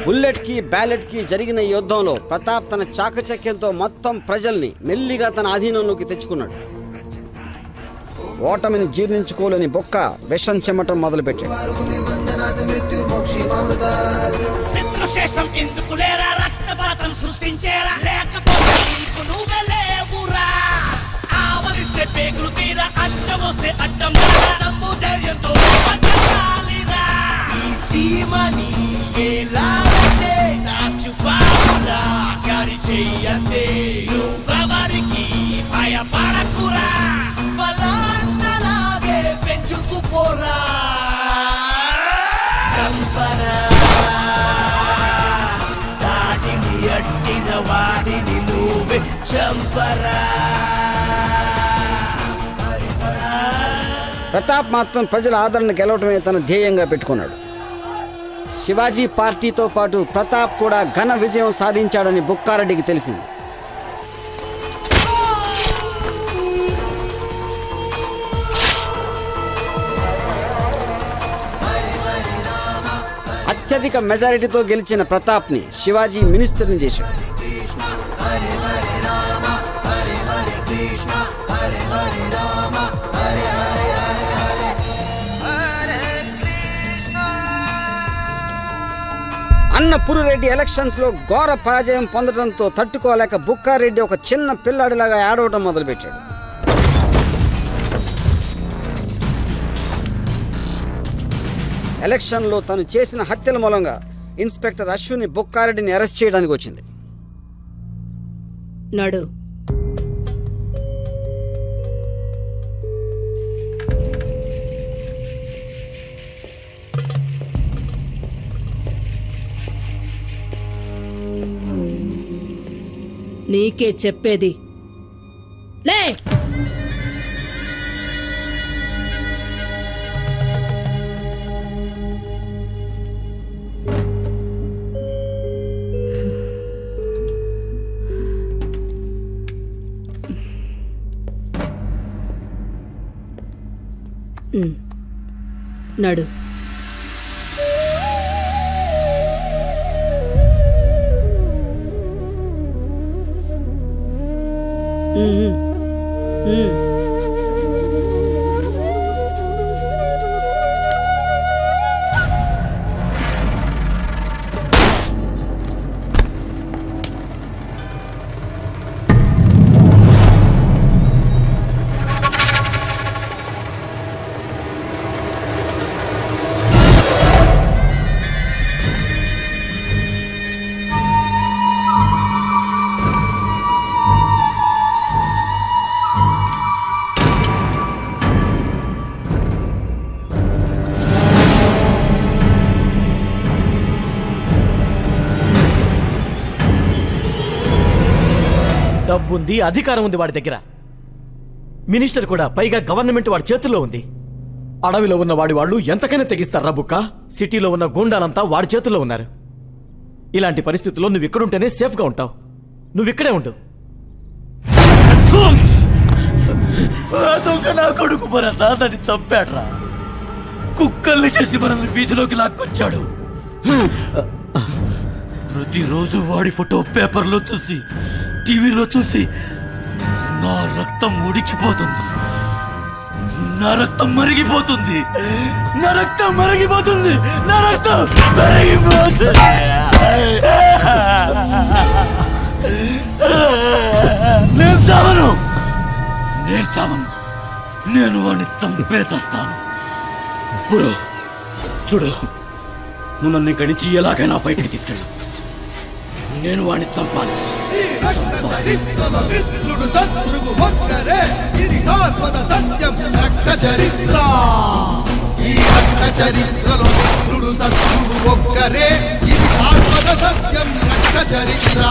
బుల్లెట్ కి బ్యాలెట్ కి జరిగిన ఈ యుద్ధంలో ప్రతాప్ తన చాకచక్యంతో మొత్తం ప్రజల్ని మెల్లిగా తన ఆధీనంలోకి తెచ్చుకున్నాడు. ఓటమిని జీర్ణించుకోలేని బొక్క విషం చెమ్మటం మొదలుపెట్టాడు. ప్రతాప్ మాత్రం ప్రజల ఆదరణ గెలవటమే తన ధ్యేయంగా పెట్టుకున్నాడు. శివాజీ పార్టీతో పాటు ప్రతాప్ కూడా ఘన విజయం సాధించాడని బుక్కారెడ్డికి తెలిసింది. అత్యధిక మెజారిటీతో గెలిచిన ప్రతాప్ని శివాజీ మినిస్టర్ని చేశాడు. అన్నపురిరెడ్డి ఎలక్షన్స్ లో ఘోర పరాజయం పొందడంతో తట్టుకోలేక బుక్కారెడ్డి ఒక చిన్న పిల్లాడిలాగా ఆడవటం మొదలుపెట్టాడు. ఎలక్షన్లో తను చేసిన హత్యల మూలంగా ఇన్స్పెక్టర్ అశ్విని బుక్కారెడ్డిని అరెస్ట్ చేయడానికి వచ్చింది. నడు. నీకే చెప్పేది లే. నడు. డబ్బుంది, అధికారం ఉంది వాడి దగ్గర. మినిస్టర్ కూడా, పైగా గవర్నమెంట్ వాడి చేతుల్లో ఉంది. అడవిలో ఉన్న వాడి వాళ్ళు ఎంతకైనా తెగిస్తారా బుక్క? సిటీలో ఉన్న గూండాలంతా వాడి చేతుల్లో ఉన్నారు. ఇలాంటి పరిస్థితుల్లో నువ్వు ఇక్కడుంటేనే సేఫ్గా ఉంటావు. నువ్వు ఇక్కడే ఉండు. నా కొడుకు మన నాన్నని చంపాడ్రా. కుక్కల్ని చేసి మనల్ని వీధిలోకి లాక్కొచ్చాడు. ప్రతిరోజు వాడి ఫోటో పేపర్లో చూసి, టీవీలో చూసి నా రక్తం ఉడికిపోతుంది. నా రక్తం మరిగిపోతుంది. నా రక్తం మరిగిపోతుంది. నా రక్తం మరిగిపోతుంది. నేను చావను. నేను చావను. నేను వాడిని చంపేచేస్తాను. ఇప్పుడు చూడు, నువ్వు నన్ను ఇక్కడి నుంచి ఎలాగైనా బయటికి తీసుకెళ్ళు. నేను వాడిని చంపాలి. మిత్రుడు శత్రువు ఒక్కరే, ఇది శాశ్వత సత్యం రక్త చరిత్ర. ఈ రక్త చరిత్రలో మిత్రుడు శత్రువు ఒక్కరే, ఇది శాశ్వత సత్యం రక్త చరిత్ర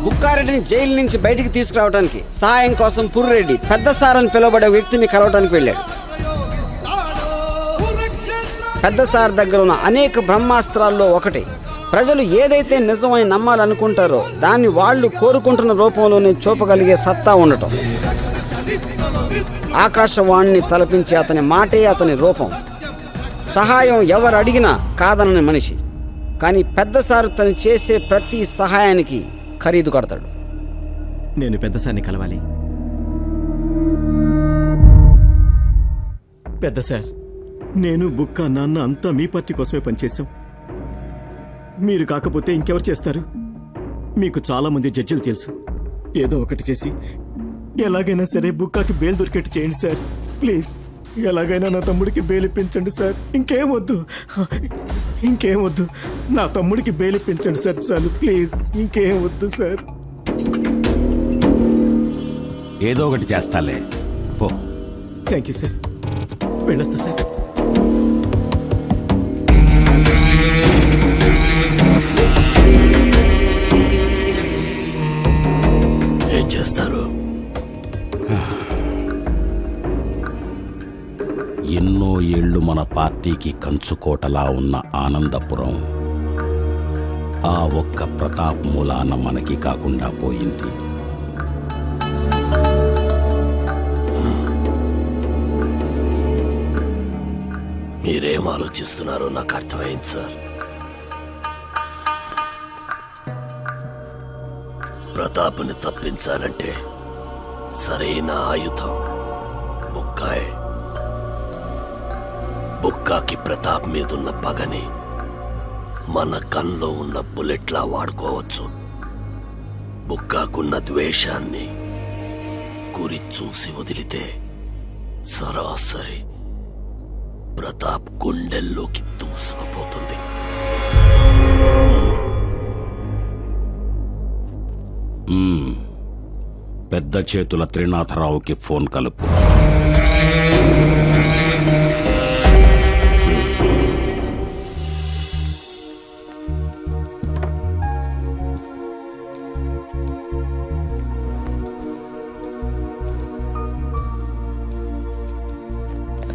బుక్కారెడ్డిని జైలు నుంచి బయటికి తీసుకురావడానికి సహాయం కోసం పుర్రెడ్డి పెద్ద సార్ అని పిలువబడే వ్యక్తిని కలవడానికి వెళ్ళాడు. పెద్ద సార్ దగ్గర ఉన్న అనేక బ్రహ్మాస్త్రాల్లో ఒకటి ప్రజలు ఏదైతే నిజమని నమ్మాలనుకుంటారో దాన్ని వాళ్ళు కోరుకుంటున్న రూపంలోనే చూపగలిగే సత్తా ఉండటం. ఆకాశవాణిని తలపించే అతని మాటే అతని రూపం. సహాయం ఎవరు అడిగినా కాదనని మనిషి. కానీ పెద్ద సారు తను చేసే ప్రతి సహాయానికి ఖరీదు కడతాడు. నేను పెద్దసార్ని కలవాలి. పెద్ద సార్, నేను బుక్క నాన్న అంతా మీ పార్టీ కోసమే పనిచేశాం. మీరు కాకపోతే ఇంకెవరు చేస్తారు? మీకు చాలా మంది జడ్జిలు తెలుసు. ఏదో ఒకటి చేసి ఎలాగైనా సరే బుక్కాకి బెయిల్ దొరికేట్టు చేయండి సార్. ప్లీజ్, ఎలాగైనా నా తమ్ముడికి బెయిల్ ఇప్పించండి సార్. ఇంకేం వద్దు. నా తమ్ముడికి బెయిల్ ఇప్పించండి సార్. చాలు ప్లీజ్, ఇంకేం వద్దు సార్. ఏదో ఒకటి చేస్తాలే, పో. Thank you sir. వెళ్ళొస్తా సార్. ఏం చేస్తారు? ఎన్నో ఏళ్లు మన పార్టీకి కంచుకోటలా ఉన్న ఆనందపురం ఆ ఒక్క ప్రతాప్ మూలాన మనకి కాకుండా పోయింది. మీరేం ఆలోచిస్తున్నారో నాకు అర్థమైంది సార్. ప్రతాప్ని తప్పించాలంటే సరైన ఆయుధం బుక్కాయే. బుక్కాకి ప్రతాప్ మీదున్న పగని మన కన్లో ఉన్న బుల్లెట్లా వాడుకోవచ్చు. బుక్కాకున్న ద్వేషాన్ని గురి చూసి వదిలితే సరాసరి ప్రతాప్ గుండెల్లోకి దూసుకుపోతుంది. పెద్ద చేతుల త్రినాథరావుకి ఫోన్ కలుపు.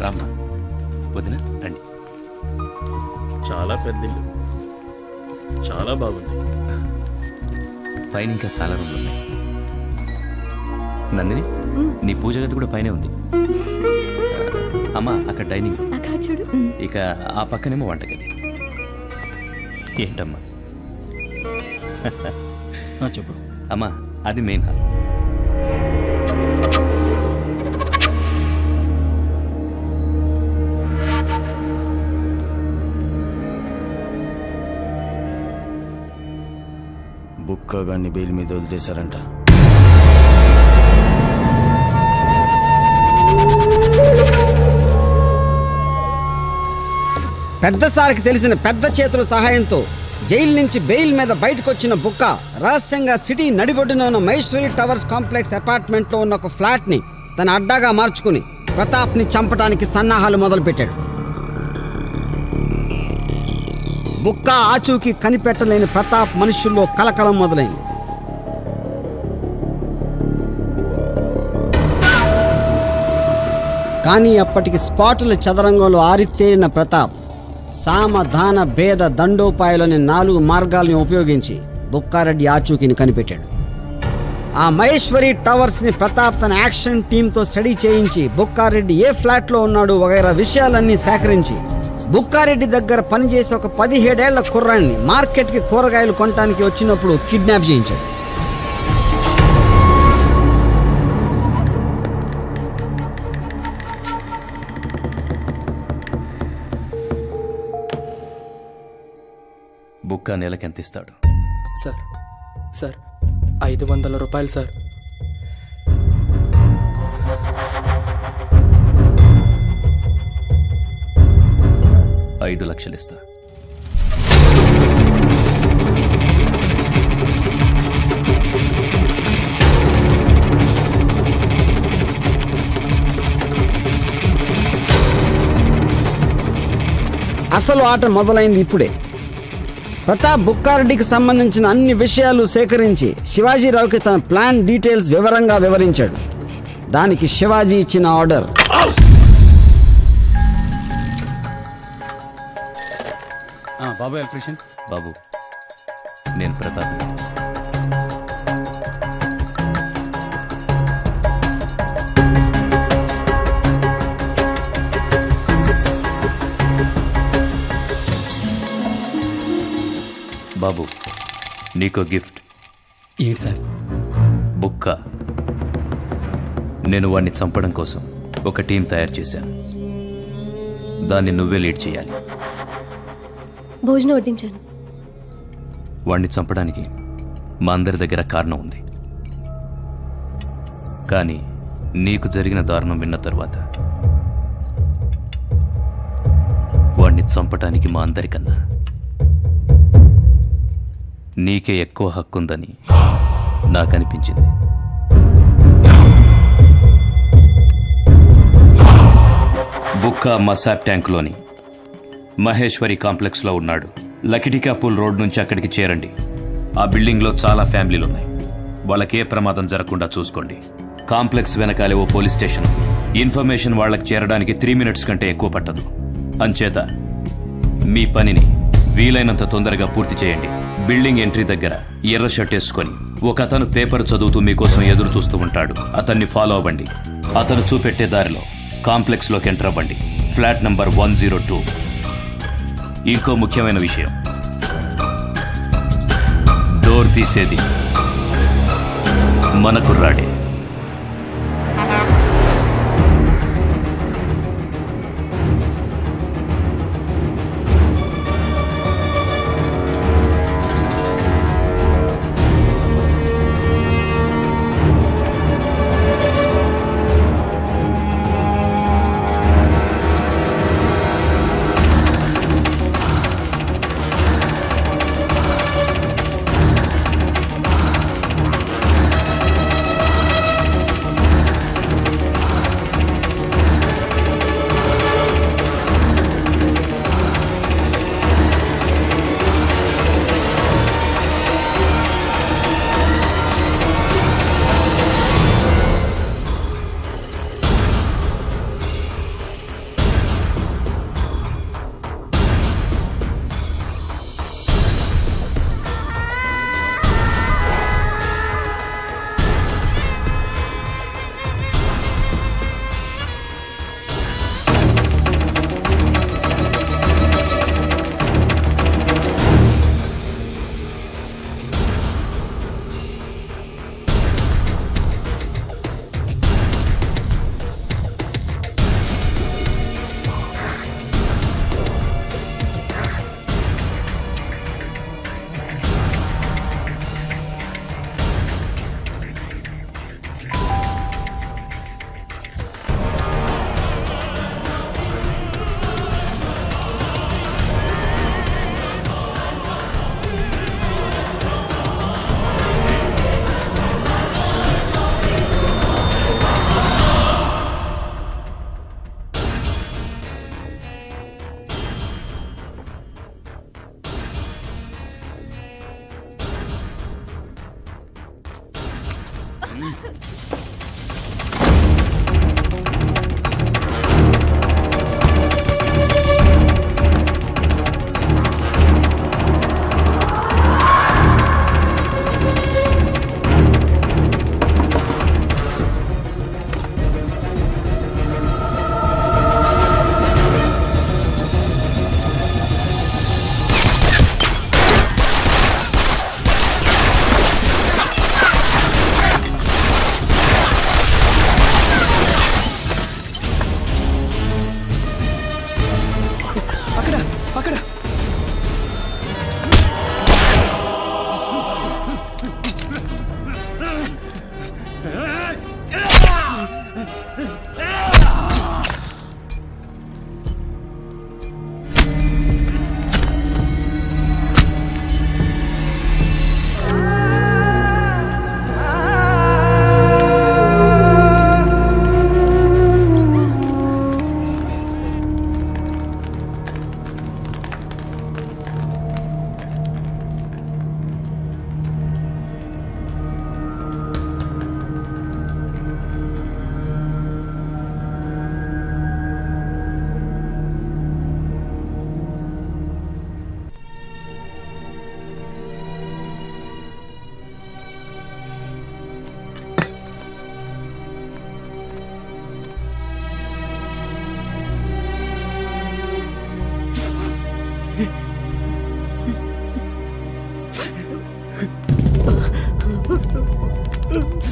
రామ్మా, వదిన రండి. చాలా పెద్ద ఇల్లు, చాలా బాగుంది. పైన ఇంకా చాలా రూమ్లు ఉన్నాయి. నందిని, నీ పూజ గది కూడా పైనే ఉంది. అమ్మా, అక్కడ డైనింగ్, ఇక ఆ పక్కనేమో వంటగది. ఏంటమ్మా? చెప్పు. అమ్మా, అది మెయిన్ హాల్. బుక్కగాన్ని బెయిల్ మీద వదిలేశారంట. పెద్ద సార్కి తెలిసిన పెద్ద చేతుల సహాయంతో జైలు నుంచి బెయిల్ మీద బయటకొచ్చిన బుక్క రహస్యంగా సిటీ నడిబొడ్డున ఉన్న మహేశ్వరి టవర్స్ కాంప్లెక్స్ అపార్ట్మెంట్లో ఉన్న ఒక ఫ్లాట్ని తన అడ్డాగా మార్చుకుని ప్రతాప్ని చంపడానికి సన్నాహాలు మొదలుపెట్టాడు. బుక్క ఆచూకీ కనిపెట్టలేని ప్రతాప్ మనుషుల్లో కలకలం మొదలైంది. కానీ అప్పటికి స్పాటుల చదరంగంలో ఆరితేరిన ప్రతాప్ సామధాన భేద దండోపాయాలోని 4 మార్గాల్ని ఉపయోగించి బుక్కారెడ్డి ఆచూకీని కనిపెట్టాడు. ఆ మహేశ్వరి టవర్స్ ని ప్రతాప్ తన యాక్షన్ టీంతో స్టడీ చేయించి బుక్కారెడ్డి ఏ ఫ్లాట్ లో ఉన్నాడు వగైరా విషయాలన్నీ సేకరించి బుక్కారెడ్డి దగ్గర పనిచేసే ఒక 17 ఏళ్ల కుర్రాన్ని మార్కెట్కి కూరగాయలు కొనడానికి వచ్చినప్పుడు కిడ్నాప్ చేయించాడు. బుక్క నెలకి ఎంత ఇస్తాడు? సార్ 500 రూపాయలు సార్. $5 లక్షలు ఇస్తా. అసలు ఆట మొదలైంది ఇప్పుడే. ప్రతాప్ బుక్కారెడ్డికి సంబంధించిన అన్ని విషయాలు సేకరించి శివాజీరావుకి తన ప్లాన్ డీటెయిల్స్ వివరంగా వివరించాడు. దానికి శివాజీ ఇచ్చిన ఆర్డర్. బాబు ఎలక్ట్రీషియన్. బాబు, నేను ప్రతాప్. బాబు, నీకో గిఫ్ట్. ఏంటి సార్? బుక్క. నేను వాడిని చంపడం కోసం ఒక టీం తయారు చేశాను. దాన్ని నువ్వే లీడ్ చేయాలి. భోజనం వడ్డించాను. వాడిని చంపడానికి మా అందరి దగ్గర కారణం ఉంది. కానీ నీకు జరిగిన దారుణం విన్న తర్వాత వాడిని చంపటానికి మా అందరికన్నా నీకే ఎక్కువ హక్కుందని నాకనిపించింది. బుక్క మసాబ్ ట్యాంకులోని మహేశ్వరి కాంప్లెక్స్లో ఉన్నాడు. లకిటికాపూల్ రోడ్ నుంచి అక్కడికి చేరండి. ఆ బిల్డింగ్లో చాలా ఫ్యామిలీలు ఉన్నాయి. వాళ్ళకి ఏ ప్రమాదం జరగకుండా చూసుకోండి. కాంప్లెక్స్ వెనకాలే ఓ పోలీస్ స్టేషన్. ఇన్ఫర్మేషన్ వాళ్ళకి చేరడానికి 3 minutes కంటే ఎక్కువ పట్టదు. అంచేత మీ పనిని వీలైనంత తొందరగా పూర్తి చేయండి. బిల్డింగ్ ఎంట్రీ దగ్గర ఎర్ర షర్ట్ వేసుకొని ఒక అతను పేపర్ చదువుతూ మీకోసం ఎదురు చూస్తూ ఉంటాడు. అతన్ని ఫాలో అవ్వండి. అతను చూపెట్టే దారిలో కాంప్లెక్స్లోకి ఎంటర్ అవ్వండి. Flat number 102. ఇంకో ముఖ్యమైన విషయం, డోర్ తీసేది మన కుర్రాడే.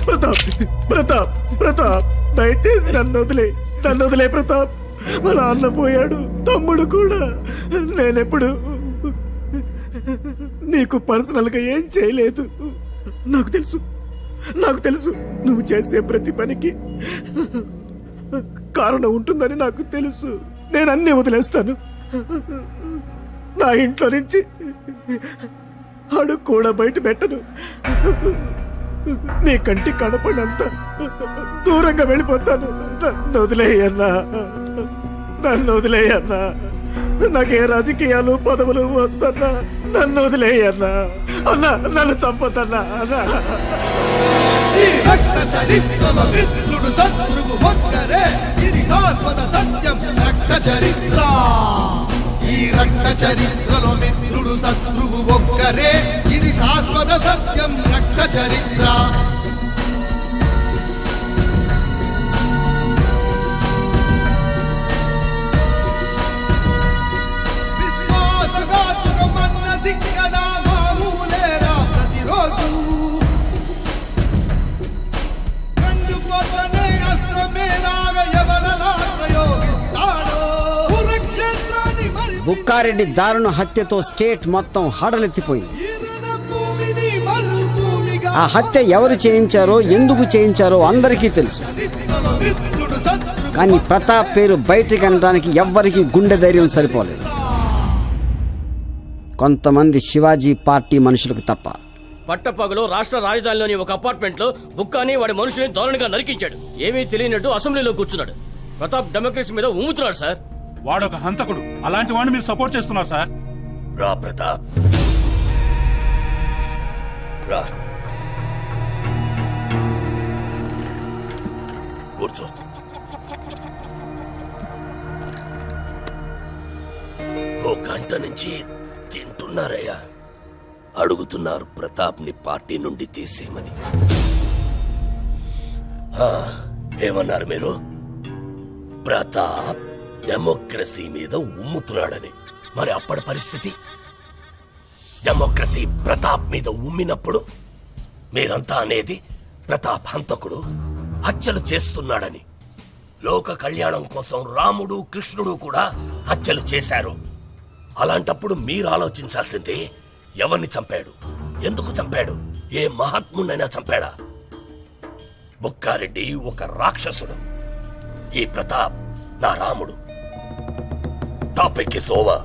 ప్రతాప్ ప్రతాప్ ప్రతాప్ దయచేసి నన్ను వదిలే ప్రతాప్. మా నాన్న పోయాడు, తమ్ముడు కూడా. నేనెప్పుడు నీకు పర్సనల్ గా ఏం చేయలేదు. నాకు తెలుసు నువ్వు చేసే ప్రతి పనికి కారణం ఉంటుందని నాకు తెలుసు. నేను అన్నీ వదిలేస్తాను. నా ఇంట్లో నుంచి అడుగు కూడా బయట పెట్టను. నీ కంటి కనపడినంత దూరంగా వెళ్ళిపోతాను. నన్ను వదిలేయన్నా. నాకే రాజకీయాలు పదవులు వద్దన్నా. నన్ను వదిలేయన్నా. అన్నా నన్ను చంపొద్దన్నా. అన్నా ఈ రక్త చరిత్రలో మిత్రుడు శత్రువు ఒక్కరే, ఇది శాశ్వత సత్యం రక్త చరిత్ర. ఈ రక్త చరిత్రలో మిత్రుడు శత్రువు ఒక్కరే, ఇది శాశ్వత సత్యం రక్త చరిత్ర. విశ్వాసఘాతుకం అన్నది కదా మామూలేరా ప్రతిరోజు. బుక్కారెడ్డి దారుణ హత్యతో స్టేట్ మొత్తం హడలెత్తిపోయింది. ఆ హత్య ఎవరు చేయించారో, ఎందుకు చేయించారో అందరికీ తెలుసు. కానీ ప్రతాప్ పేరు బయటికి అనడానికి ఎవ్వరికీ గుండె ధైర్యం సరిపోలేదు, కొంతమంది శివాజీ పార్టీ మనుషులకు తప్ప. పట్టపగలు రాష్ట్ర రాజధానిలోని ఒక అపార్ట్మెంట్ లో బుక్కాని వాడి మనుషుల్ని దారుణంగా నరికించాడు. ఏమీ తెలియనట్టు అసెంబ్లీలో కూర్చున్నాడు. ప్రతాప్ డెమోక్రసీ మీద ఉమ్ముతున్నాడు సార్. వాడొక హంతకుడు. అలాంటి వాడిని మీరు సపోర్ట్ చేస్తున్నారు సార్. రా ప్రతాప్ రా, కూర్చో. ఓ గంట నుంచి తింటున్నారయ్యా. అడుగుతున్నారు ప్రతాప్ ని పార్టీ నుండి తీసేయమని. ఏమన్నారు మీరు? ప్రతాప్ డెమోక్రసీ మీద ఉమ్ముతున్నాడని. మరి అప్పటి పరిస్థితి? డెమోక్రసీ ప్రతాప్ మీద ఉమ్మినప్పుడు మీరంతా అనేది ప్రతాప్ హంతకుడు, హత్యలు చేస్తున్నాడని. లోక కళ్యాణం కోసం రాముడు కృష్ణుడు కూడా హత్యలు చేశారు. అలాంటప్పుడు మీరు ఆలోచించాల్సింది, ఎవరిని చంపాడు, ఎందుకు చంపాడు, ఏ మహాత్మునైనా చంపాడా? బుక్కారెడ్డి ఒక రాక్షసుడు, ఈ ప్రతాప్ నా రాముడు. Topic is over.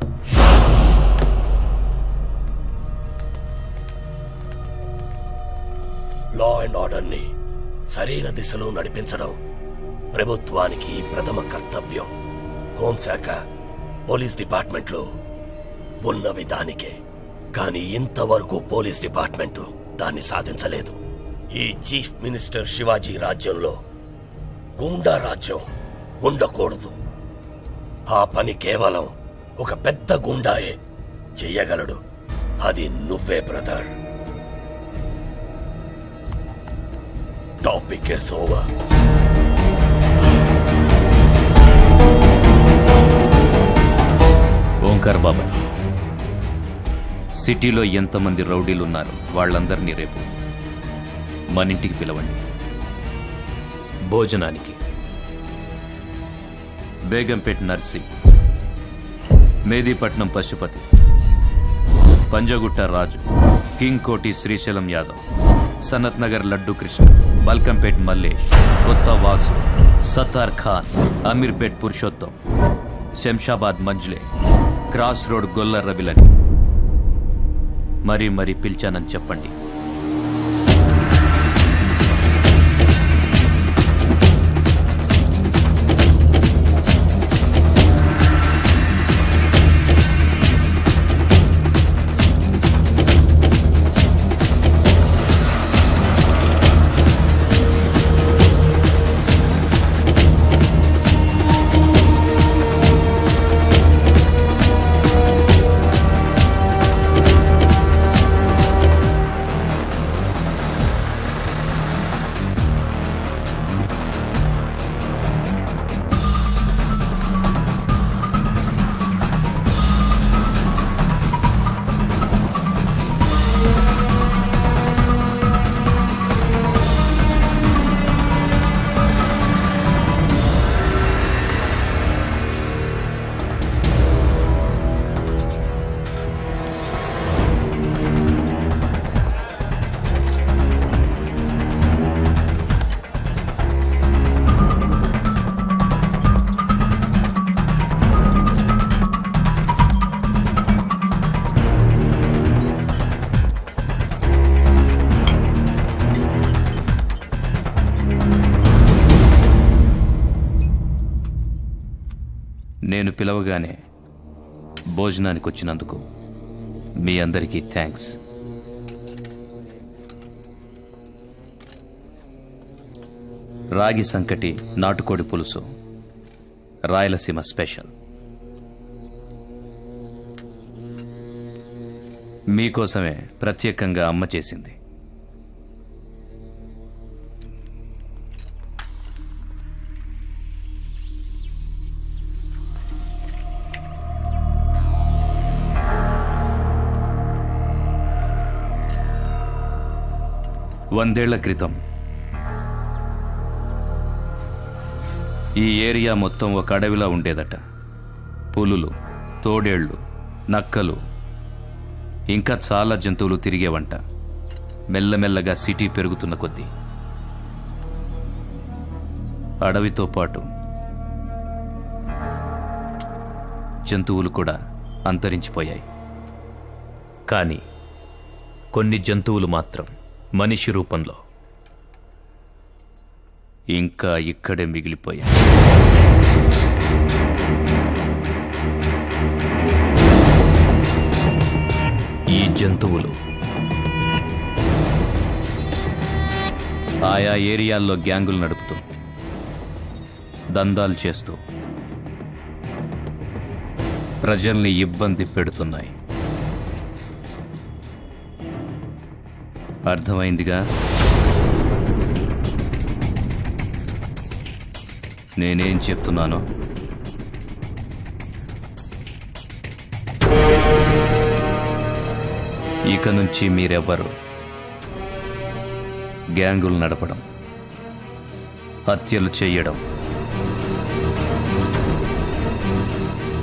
Law and order ని సరైన దిశలో నడిపించడం ప్రభుత్వానికి ప్రథమ కర్తవ్యం. హోంశాఖ, పోలీస్ డిపార్ట్మెంట్లో ఉన్నవి దానికే. కానీ ఇంతవరకు పోలీస్ డిపార్ట్మెంట్ దాన్ని సాధించలేదు. ఈ చీఫ్ మినిస్టర్ శివాజీ రాజ్యంలో గూండా రాజ్యం ఉండకూడదు. ఆ పని కేవలం ఒక పెద్ద గూండాయే చెయ్యగలడు. అది నువ్వే brother. Topic is over. Omkar బాబాయ్, సిటీలో ఎంతమంది రౌడీలు ఉన్నారు వాళ్ళందరినీ రేపు మన ఇంటికి పిలవండి భోజనానికి. బేగంపేట్ నర్సి, మేదీపట్నం పశుపతి, పంజగుట్ట రాజు, కింగ్ కోటి శ్రీశైలం యాదవ్, సనత్ నగర్ లడ్డు కృష్ణ, బల్కంపేట్ మల్లేష్, కొత్త వాసు, సత్తార్ ఖాన్, అమీర్పేట్ పురుషోత్తం, శంషాబాద్ మంజ్లే, క్రాస్ రోడ్ గొల్ల రవిలని మరీ పిలిచానని చెప్పండి. నేను పిలవగానే భోజనానికి వచ్చినందుకు మీ అందరికీ థ్యాంక్స్. రాగి సంకటి, నాటుకోడి పులుసు రాయలసీమ స్పెషల్. మీకోసమే ప్రత్యేకంగా అమ్మ చేసింది. వందేళ్ల క్రితం ఈ ఏరియా మొత్తం ఒక అడవిలా ఉండేదట. పులులు, తోడేళ్లు, నక్కలు, ఇంకా చాలా జంతువులు తిరిగేవంట. మెల్లమెల్లగా సిటీ పెరుగుతున్న కొద్దీ అడవితో పాటు జంతువులు కూడా అంతరించిపోయాయి. కానీ కొన్ని జంతువులు మాత్రం మనిషి రూపంలో ఇంకా ఇక్కడే మిగిలిపోయాయి. ఈ జంతువులు ఆయా ఏరియాల్లో గ్యాంగులు నడుపుతూ, దందాలు చేస్తూ ప్రజల్ని ఇబ్బంది పెడుతున్నాయి. అర్థమైందిగా? నేనేం చెప్తున్నానో. ఇక నుంచి మీరెవ్వరు గ్యాంగులు నడపడం, హత్యలు చేయడం,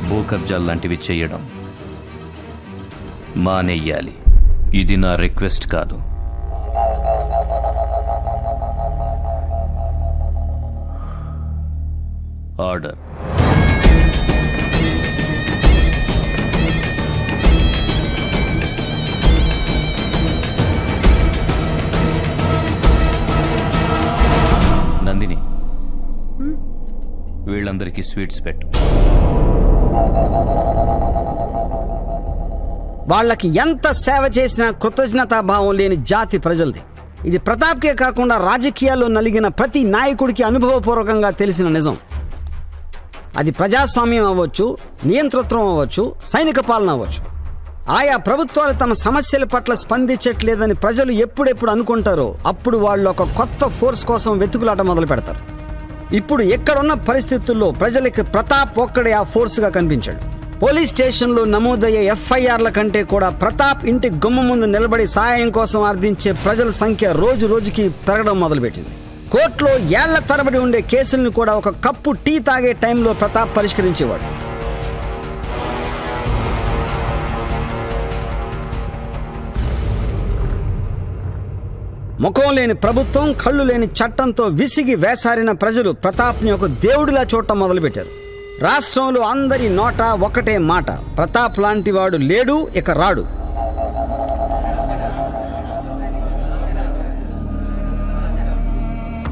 భూకబ్జాలు లాంటివి చేయడం మానేయాలి. ఇది నా రిక్వెస్ట్ కాదు. ఆర్డర్. నందిని, వీళ్ళందరికీ స్వీట్స్ పెట్టు. వాళ్ళకి ఎంత సేవ చేసినా కృతజ్ఞతాభావం లేని జాతి ప్రజలది. ఇది ప్రతాప్కే కాకుండా రాజకీయాల్లో నలిగిన ప్రతి నాయకుడికి అనుభవపూర్వకంగా తెలిసిన నిజం. అది ప్రజాస్వామ్యం అవ్వచ్చు, నియంతృత్వం అవ్వచ్చు, సైనిక పాలన అవ్వచ్చు. ఆయా ప్రభుత్వాలు తమ సమస్యల పట్ల స్పందించట్లేదని ప్రజలు ఎప్పుడెప్పుడు అనుకుంటారో అప్పుడు వాళ్ళు ఒక కొత్త ఫోర్స్ కోసం వెతుకులాట మొదలు పెడతారు. ఇప్పుడు ఎక్కడున్న పరిస్థితుల్లో ప్రజలకి ప్రతాప్ ఒక్కడే ఆ ఫోర్స్గా కనిపించాడు. పోలీస్ స్టేషన్లో నమోదయ్యే ఎఫ్ఐఆర్ల కంటే కూడా ప్రతాప్ ఇంటి గుమ్మ ముందు నిలబడి సాయం కోసం అర్థించే ప్రజల సంఖ్య రోజు రోజుకి పెరగడం మొదలుపెట్టింది. కోర్టులో ఏళ్ల తరబడి ఉండే కేసుల్ని కూడా ఒక కప్పు టీ తాగే టైంలో ప్రతాప్ పరిష్కరించేవాడు. ముఖం లేని ప్రభుత్వం, కళ్ళు లేని చట్టంతో విసిగి వేసారిన ప్రజలు ప్రతాప్ని ఒక దేవుడిలా చూడటం మొదలుపెట్టారు. రాష్ట్రంలో అందరి నోట ఒకటే మాట, ప్రతాప్ లాంటి వాడు లేడు, ఇక రాడు.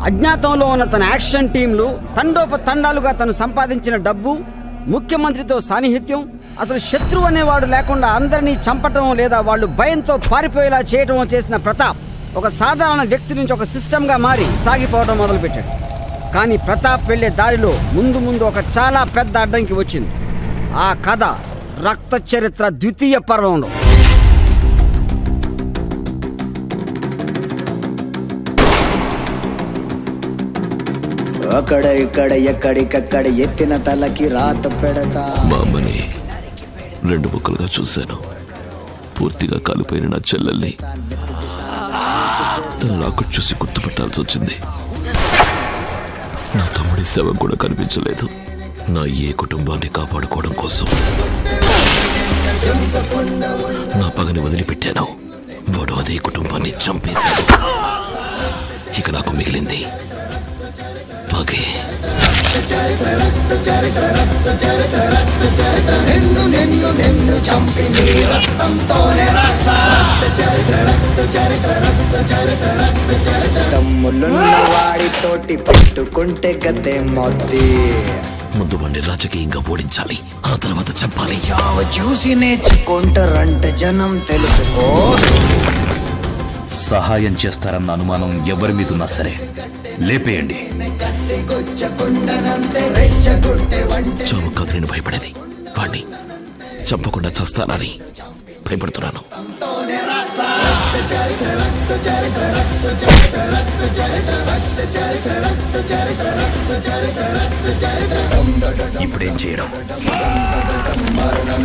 అజ్ఞాతంలో ఉన్న తన యాక్షన్ టీంలు, తండోపతండాలుగా తను సంపాదించిన డబ్బు, ముఖ్యమంత్రితో సాన్నిహిత్యం, అసలు శత్రువు అనేవాడు లేకుండా అందరినీ చంపటం లేదా వాళ్ళు భయంతో పారిపోయేలా చేయటం చేసిన ప్రతాప్ ఒక సాధారణ వ్యక్తి నుంచి ఒక సిస్టమ్గా మారి సాగిపోవడం మొదలుపెట్టాడు. కానీ ప్రతాప్ వెళ్లే దారిలో ముందు ముందు ఒక చాలా పెద్ద అడ్డంకి వచ్చింది. ఆ కథ రక్త చరిత్ర ద్వితీయ పర్వంలో. అక్కడ ఇక్కడ ఎక్కడికక్కడ ఎత్తిన తలకి రాత పెడతా. మా అమ్మని 2 ముక్కలుగా చూశాను. పూర్తిగా కాలిపోయిన నా చెల్లెల్ని తను నాకు చూసి గుర్తుపెట్టాల్సి వచ్చింది. నా తమ్ముడి శవం కూడా కనిపించలేదు. నా ఏ కుటుంబాన్ని కాపాడుకోవడం కోసం నా పగని వదిలిపెట్టాను. వాడు అదే కుటుంబాన్ని చంపేశాడు. ఇక నాకు మిగిలింది పగే. తమ్ముళ్ళున్న వాడితోటి పెట్టుకుంటే గతే మొద్ది. ముందు వాడిని రాజకీయంగా ఓడించాలి, ఆ తర్వాత చెప్పాలి. చావు చూసి నేర్చుకుంటారంట జనం తెలుసుకో. సహాయం చేస్తారన్న అనుమానం ఎవరి మీద ఉన్నా సరే లేపేయండి. చావు కాదు నేను భయపడేది, వాణ్ణి చంపకుండా చస్తానని భయపడుతున్నాను. ఇప్పుడేం చేయడం? మరణం